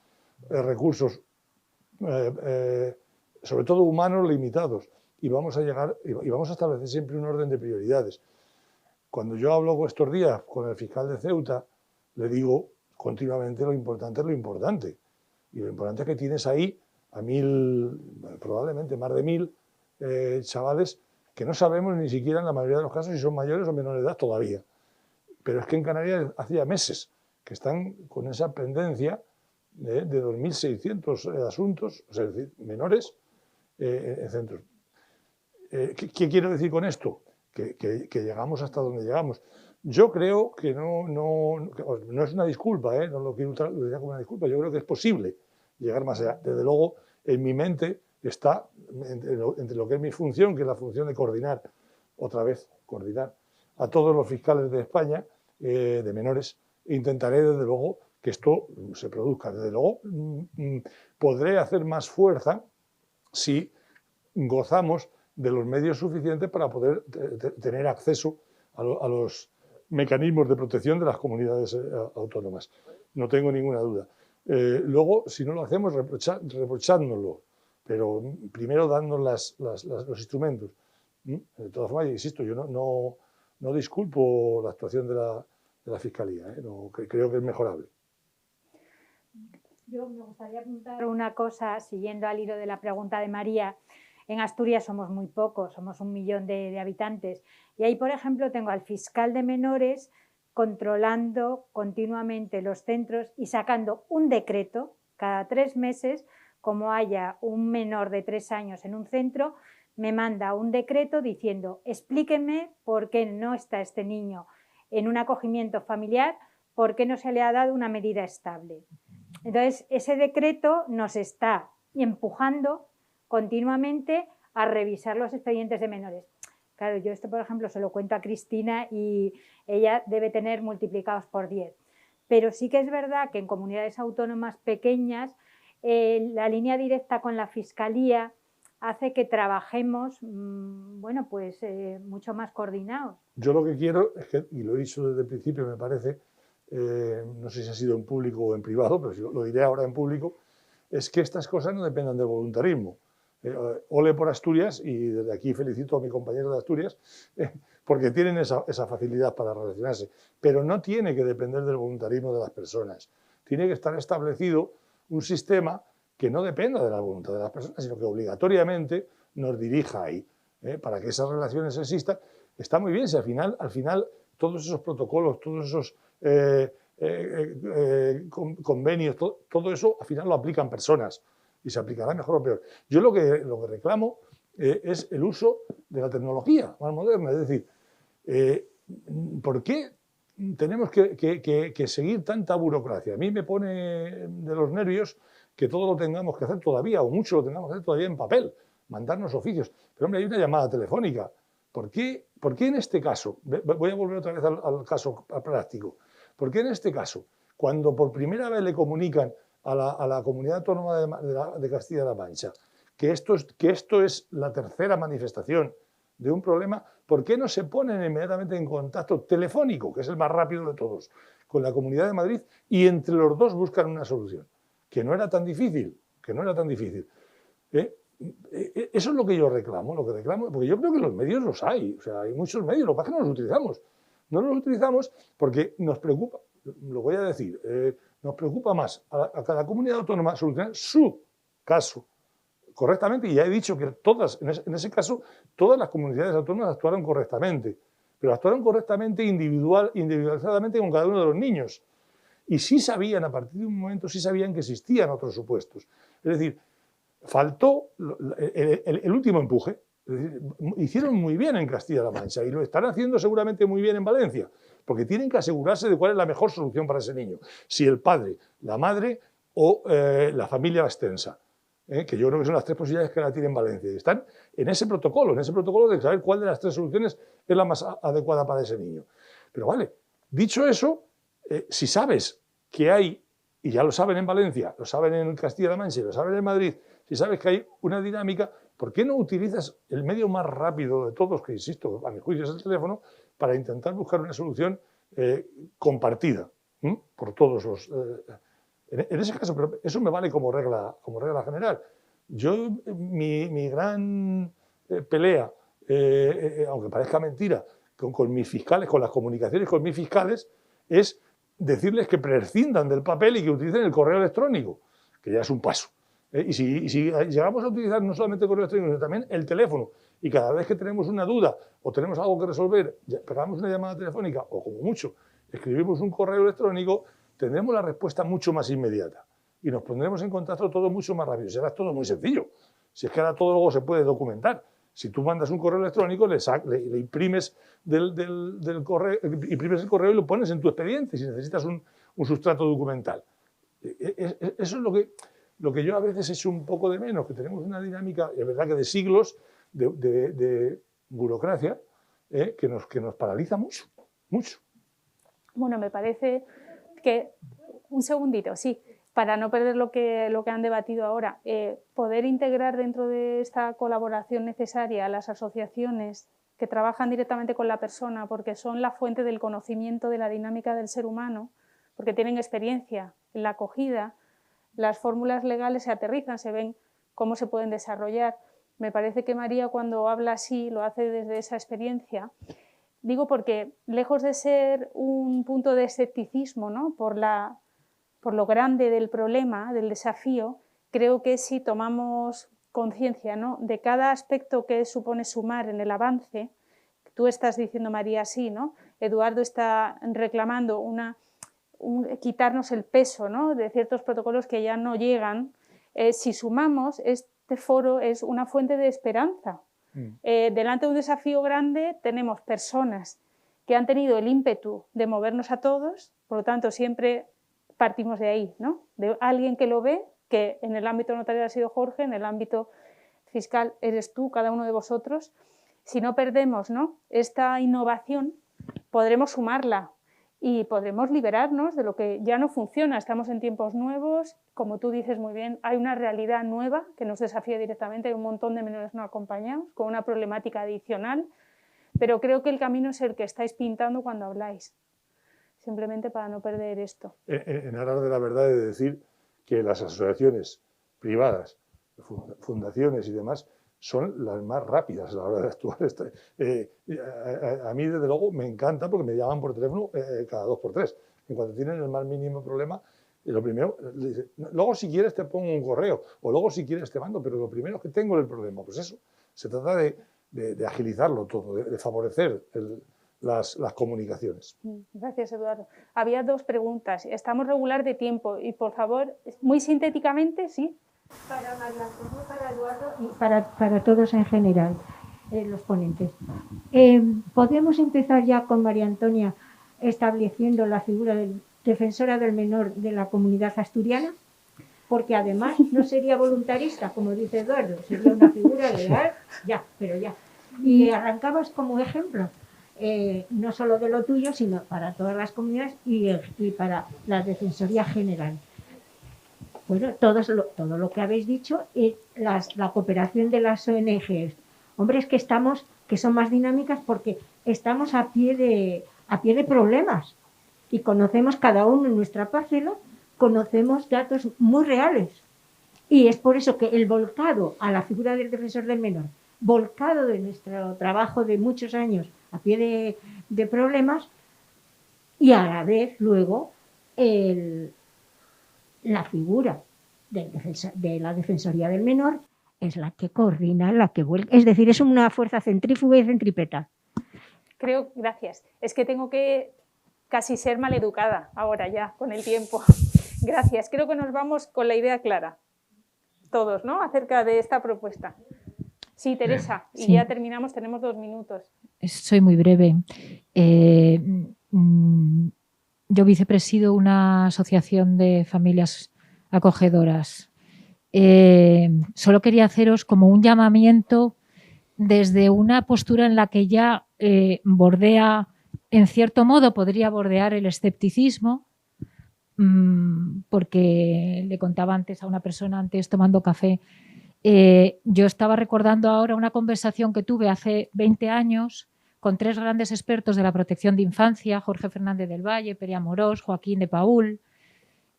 recursos, sobre todo humanos, limitados, y vamos a establecer siempre un orden de prioridades. Cuando yo hablo estos días con el fiscal de Ceuta, le digo continuamente lo importante es lo importante. Y lo importante es que tienes ahí a 1.000, probablemente más de 1.000 chavales que no sabemos ni siquiera en la mayoría de los casos si son mayores o menores de edad todavía. Pero es que en Canarias hacía meses que están con esa pendencia de 2.600 asuntos, o sea, es decir, menores en centros. ¿Qué quiero decir con esto? Que llegamos hasta donde llegamos. Yo creo que no es una disculpa, no lo quiero utilizar como una disculpa, yo creo que es posible llegar más allá. Desde luego, en mi mente está entre lo que es mi función, que es la función de coordinar a todos los fiscales de España, de menores, e intentaré, desde luego, que esto se produzca. Desde luego, podré hacer más fuerza si gozamos de los medios suficientes para poder tener acceso a los mecanismos de protección de las comunidades autónomas. No tengo ninguna duda. Luego, si no lo hacemos, reprochárnoslo, pero primero dándonos los instrumentos. De todas formas, insisto, yo no disculpo la actuación de la Fiscalía, creo que es mejorable. Yo me gustaría apuntar una cosa, siguiendo al hilo de la pregunta de María. En Asturias somos muy pocos, somos 1 millón de habitantes. Y ahí, por ejemplo, tengo al fiscal de menores controlando continuamente los centros y sacando un decreto cada 3 meses, como haya un menor de 3 años en un centro, me manda un decreto diciendo explíqueme por qué no está este niño en un acogimiento familiar, por qué no se le ha dado una medida estable. Entonces, ese decreto nos está empujando continuamente a revisar los expedientes de menores. Claro, yo esto, por ejemplo, se lo cuento a Cristina y ella debe tener multiplicados por 10. Pero sí que es verdad que en comunidades autónomas pequeñas la línea directa con la Fiscalía hace que trabajemos mucho más coordinados. Yo lo que quiero es que, y lo he dicho desde el principio, me parece, no sé si ha sido en público o en privado, pero lo diré ahora en público, es que estas cosas no dependan del voluntarismo. Ole por Asturias, y desde aquí felicito a mi compañero de Asturias, porque tienen esa facilidad para relacionarse, pero no tiene que depender del voluntarismo de las personas. Tiene que estar establecido un sistema que no dependa de la voluntad de las personas, sino que obligatoriamente nos dirija ahí, para que esas relaciones existan. Está muy bien si al final todos esos protocolos, todos esos convenios, todo eso al final lo aplican personas y se aplicará mejor o peor. Yo lo que reclamo es el uso de la tecnología más moderna, es decir, ¿por qué tenemos que seguir tanta burocracia? A mí me pone de los nervios que todo lo tengamos que hacer todavía, o mucho lo tengamos que hacer todavía en papel, mandarnos oficios. Pero hombre, hay una llamada telefónica. ¿Por qué en este caso? Voy a volver otra vez al caso práctico. ¿Por qué en este caso, cuando por primera vez le comunican a la Comunidad Autónoma de Castilla-La Mancha que esto es la tercera manifestación de un problema, ¿por qué no se ponen inmediatamente en contacto telefónico, que es el más rápido de todos, con la Comunidad de Madrid y entre los dos buscan una solución? Que no era tan difícil, Eso es lo que yo reclamo, porque yo creo que los medios los hay, o sea, hay muchos medios, lo que pasa es que no los utilizamos. No los utilizamos porque nos preocupa, lo voy a decir, Nos preocupa más a cada comunidad autónoma solucionar su caso correctamente, y ya he dicho que en ese caso, todas las comunidades autónomas actuaron correctamente, pero actuaron correctamente individualizadamente con cada uno de los niños. Y sí sabían, a partir de un momento, sí sabían que existían otros supuestos. Es decir, faltó el último empuje. Es decir, hicieron muy bien en Castilla-La Mancha y lo están haciendo seguramente muy bien en Valencia, porque tienen que asegurarse de cuál es la mejor solución para ese niño. Si el padre, la madre o la familia extensa, que yo creo que son las 3 posibilidades que ahora tienen Valencia. Y están en ese protocolo de saber cuál de las 3 soluciones es la más adecuada para ese niño. Pero vale, dicho eso, si sabes que hay, y ya lo saben en Valencia, lo saben en Castilla-La Mancha y lo saben en Madrid, si sabes que hay una dinámica, ¿por qué no utilizas el medio más rápido de todos, que insisto, a mi juicio es el teléfono, para intentar buscar una solución compartida por todos los... En ese caso, pero eso me vale como regla general. Yo, mi gran pelea, aunque parezca mentira, con mis fiscales, con las comunicaciones con mis fiscales, es decirles que prescindan del papel y que utilicen el correo electrónico, que ya es un paso. Y si llegamos a utilizar no solamente el correo electrónico, sino también el teléfono, y cada vez que tenemos una duda o tenemos algo que resolver, pegamos una llamada telefónica o, como mucho, escribimos un correo electrónico, tendremos la respuesta mucho más inmediata y nos pondremos en contacto todo mucho más rápido. Será todo muy sencillo. Si es que ahora todo luego se puede documentar. Si tú mandas un correo electrónico, le imprimes del correo, imprimes el correo y lo pones en tu expediente si necesitas un sustrato documental. Eso es lo que yo a veces echo un poco de menos, que tenemos una dinámica, es verdad que de siglos, de burocracia, que nos paraliza mucho, mucho. Bueno, me parece que, un segundito, sí, para no perder lo que han debatido ahora, poder integrar dentro de esta colaboración necesaria a las asociaciones que trabajan directamente con la persona, porque son la fuente del conocimiento de la dinámica del ser humano, porque tienen experiencia en la acogida, las fórmulas legales se aterrizan, se ven cómo se pueden desarrollar. Me parece que María, cuando habla así, lo hace desde esa experiencia. Digo porque, lejos de ser un punto de escepticismo, ¿no?, por lo grande del problema, del desafío, creo que si tomamos conciencia, ¿no?, de cada aspecto que supone sumar en el avance, tú estás diciendo, María, sí, ¿no?, Eduardo está reclamando quitarnos el peso, ¿no?, de ciertos protocolos que ya no llegan. Si sumamos, este foro es una fuente de esperanza. Delante de un desafío grande tenemos personas que han tenido el ímpetu de movernos a todos, por lo tanto siempre partimos de ahí, ¿no?, de alguien que lo ve, que en el ámbito notarial ha sido Jorge, en el ámbito fiscal eres tú, cada uno de vosotros. Si no perdemos, ¿no?, esta innovación, podremos sumarla y podremos liberarnos de lo que ya no funciona. Estamos en tiempos nuevos, como tú dices muy bien, hay una realidad nueva que nos desafía directamente, hay un montón de menores no acompañados, con una problemática adicional, pero creo que el camino es el que estáis pintando cuando habláis, simplemente para no perder esto. En aras de la verdad, he de decir que las asociaciones privadas, fundaciones y demás, son las más rápidas a la hora de actuar. A mí, desde luego, me encanta porque me llaman por teléfono cada 2 por 3. En cuanto tienen el más mínimo problema, lo primero, luego si quieres te pongo un correo, o luego si quieres te mando, pero lo primero es que tengo el problema. Pues eso, se trata de agilizarlo todo, de favorecer las comunicaciones. Gracias, Eduardo. Había 2 preguntas. Estamos regular de tiempo y, por favor, muy sintéticamente, sí. Para María Antonia, para Eduardo y para todos en general, los ponentes. Podemos empezar ya con María Antonia estableciendo la figura de defensora del menor de la comunidad asturiana, porque además no sería voluntarista, como dice Eduardo, sería una figura legal, pero ya. Y arrancabas como ejemplo, no solo de lo tuyo, sino para todas las comunidades y para la Defensoría General. Bueno, todo lo que habéis dicho, la cooperación de las ONGs. Hombre, es que son más dinámicas porque estamos a pie de problemas y conocemos cada uno en nuestra parcela, conocemos datos muy reales. Y es por eso que el volcado a la figura del defensor del menor, volcado de nuestro trabajo de muchos años a pie de problemas, y a la vez luego la figura de la Defensoría del Menor es la que coordina, la que vuelve. Es decir, es una fuerza centrífuga y centrípeta. Gracias. Es que tengo que casi ser maleducada ahora ya, con el tiempo. Gracias. Creo que nos vamos con la idea clara, todos, ¿no?, acerca de esta propuesta. Sí, Teresa, y sí. ya terminamos, tenemos 2 minutos. Soy muy breve. Yo vicepresido una asociación de familias acogedoras. Solo quería haceros como un llamamiento desde una postura en la que ya bordea, en cierto modo podría bordear el escepticismo, porque le contaba antes a una persona, antes tomando café, yo estaba recordando ahora una conversación que tuve hace 20 años con 3 grandes expertos de la protección de infancia, Jorge Fernández del Valle, Pere Amorós, Joaquín de Paul,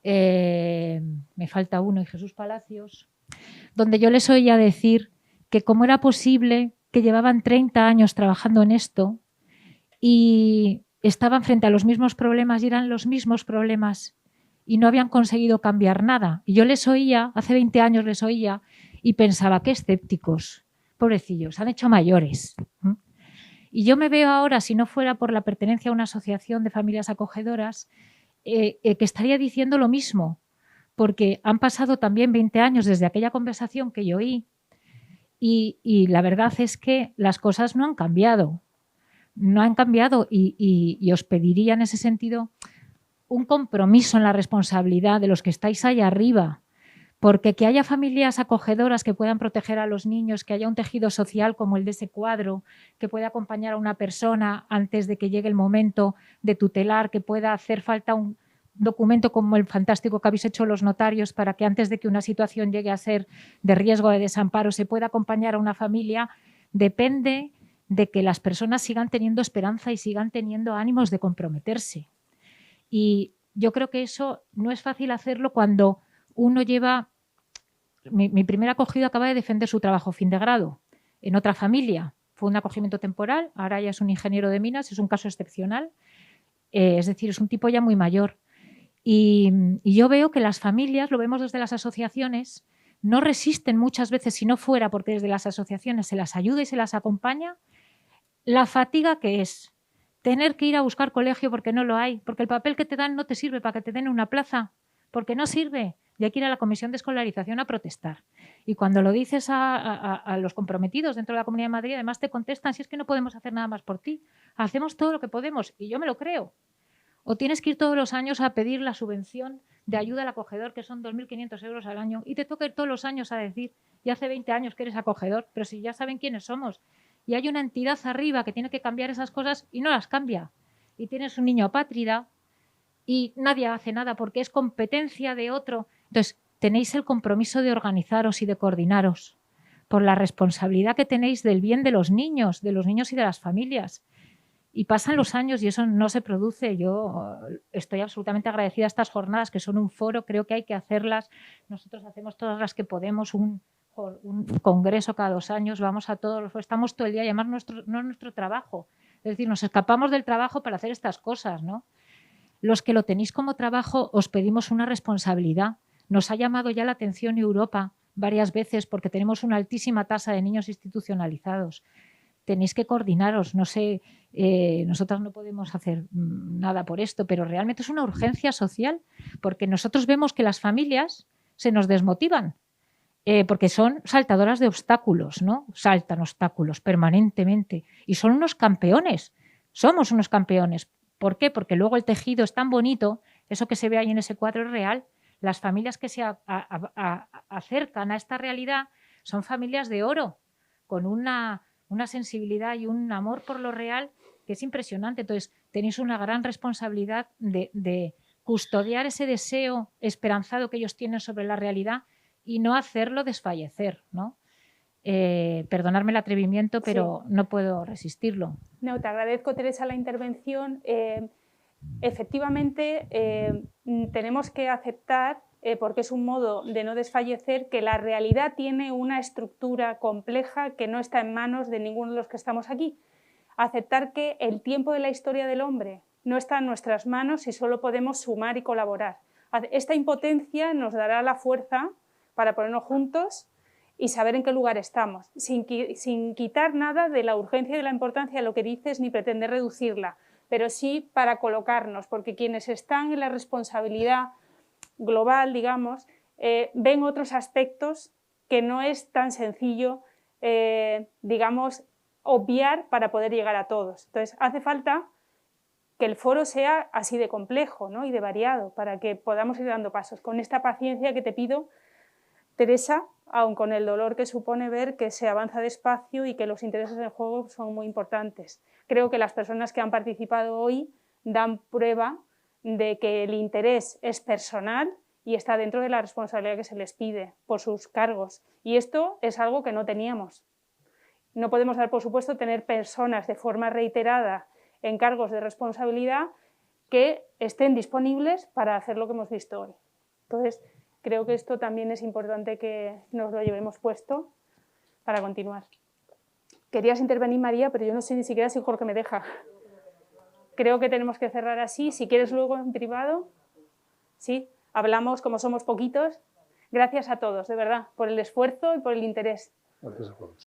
me falta uno, y Jesús Palacios, donde yo les oía decir que cómo era posible que llevaban 30 años trabajando en esto y estaban frente a los mismos problemas y eran los mismos problemas y no habían conseguido cambiar nada. Y yo les oía, hace 20 años les oía, y pensaba, qué escépticos, pobrecillos, han hecho mayores. Y yo me veo ahora, si no fuera por la pertenencia a una asociación de familias acogedoras, que estaría diciendo lo mismo, porque han pasado también 20 años desde aquella conversación que yo oí y la verdad es que las cosas no han cambiado. No han cambiado y os pediría en ese sentido un compromiso en la responsabilidad de los que estáis ahí arriba, porque que haya familias acogedoras que puedan proteger a los niños, que haya un tejido social como el de ese cuadro, que pueda acompañar a una persona antes de que llegue el momento de tutelar, que pueda hacer falta un documento como el fantástico que habéis hecho los notarios para que antes de que una situación llegue a ser de riesgo de desamparo se pueda acompañar a una familia, depende de que las personas sigan teniendo esperanza y sigan teniendo ánimos de comprometerse. Y yo creo que eso no es fácil hacerlo cuando uno lleva... Mi primer acogido acaba de defender su trabajo fin de grado en otra familia. Fue un acogimiento temporal, ahora ya es un ingeniero de minas, es un caso excepcional. Es decir, es un tipo ya muy mayor. Y yo veo que las familias, lo vemos desde las asociaciones, no resisten muchas veces, si no fuera porque desde las asociaciones se las ayuda y se las acompaña, la fatiga que es tener que ir a buscar colegio porque no lo hay, porque el papel que te dan no te sirve para que te den una plaza, porque no sirve. Y hay que ir a la comisión de escolarización a protestar. Y cuando lo dices a los comprometidos dentro de la Comunidad de Madrid, además te contestan, si es que no podemos hacer nada más por ti, hacemos todo lo que podemos, y yo me lo creo. O tienes que ir todos los años a pedir la subvención de ayuda al acogedor, que son 2.500 euros al año, y te toca ir todos los años a decir, y hace 20 años que eres acogedor, pero si ya saben quiénes somos. Y hay una entidad arriba que tiene que cambiar esas cosas y no las cambia. Y tienes un niño apátrida y nadie hace nada porque es competencia de otro. Entonces, tenéis el compromiso de organizaros y de coordinaros por la responsabilidad que tenéis del bien de los niños y de las familias. Y pasan los años y eso no se produce. Yo estoy absolutamente agradecida a estas jornadas, que son un foro, creo que hay que hacerlas. Nosotros hacemos todas las que podemos, un congreso cada 2 años, vamos a todos, estamos todo el día y además no es nuestro trabajo. Es decir, nos escapamos del trabajo para hacer estas cosas, ¿no? Los que lo tenéis como trabajo os pedimos una responsabilidad. Nos ha llamado ya la atención Europa varias veces porque tenemos una altísima tasa de niños institucionalizados. Tenéis que coordinaros, no sé, nosotras no podemos hacer nada por esto, pero realmente es una urgencia social porque nosotros vemos que las familias se nos desmotivan porque son saltadoras de obstáculos, ¿no? Saltan obstáculos permanentemente y son unos campeones, somos unos campeones. ¿Por qué? Porque luego el tejido es tan bonito, eso que se ve ahí en ese cuadro es real. Las familias que se acercan a esta realidad son familias de oro, con una sensibilidad y un amor por lo real que es impresionante. Entonces, tenéis una gran responsabilidad de custodiar ese deseo esperanzado que ellos tienen sobre la realidad y no hacerlo desfallecer, ¿no? Perdonadme el atrevimiento, pero sí, no puedo resistirlo. No, te agradezco, Teresa, la intervención. Efectivamente, tenemos que aceptar, porque es un modo de no desfallecer, que la realidad tiene una estructura compleja que no está en manos de ninguno de los que estamos aquí. Aceptar que el tiempo de la historia del hombre no está en nuestras manos y solo podemos sumar y colaborar. Esta impotencia nos dará la fuerza para ponernos juntos y saber en qué lugar estamos, sin quitar nada de la urgencia y de la importancia de lo que dices, ni pretender reducirla, pero sí para colocarnos, porque quienes están en la responsabilidad global, digamos, ven otros aspectos que no es tan sencillo, digamos, obviar para poder llegar a todos. Entonces, hace falta que el foro sea así de complejo, ¿no? Y de variado, para que podamos ir dando pasos. Con esta paciencia que te pido, Teresa, aun con el dolor que supone ver que se avanza despacio y que los intereses en juego son muy importantes. Creo que las personas que han participado hoy dan prueba de que el interés es personal y está dentro de la responsabilidad que se les pide por sus cargos. Y esto es algo que no teníamos. No podemos dar, por supuesto, tener personas de forma reiterada en cargos de responsabilidad que estén disponibles para hacer lo que hemos visto hoy. Entonces, creo que esto también es importante que nos lo llevemos puesto para continuar. Querías intervenir, María, pero yo no sé ni siquiera si Jorge me deja. Creo que tenemos que cerrar así. Si quieres luego en privado, sí, hablamos como somos poquitos. Gracias a todos, de verdad, por el esfuerzo y por el interés. Gracias a todos.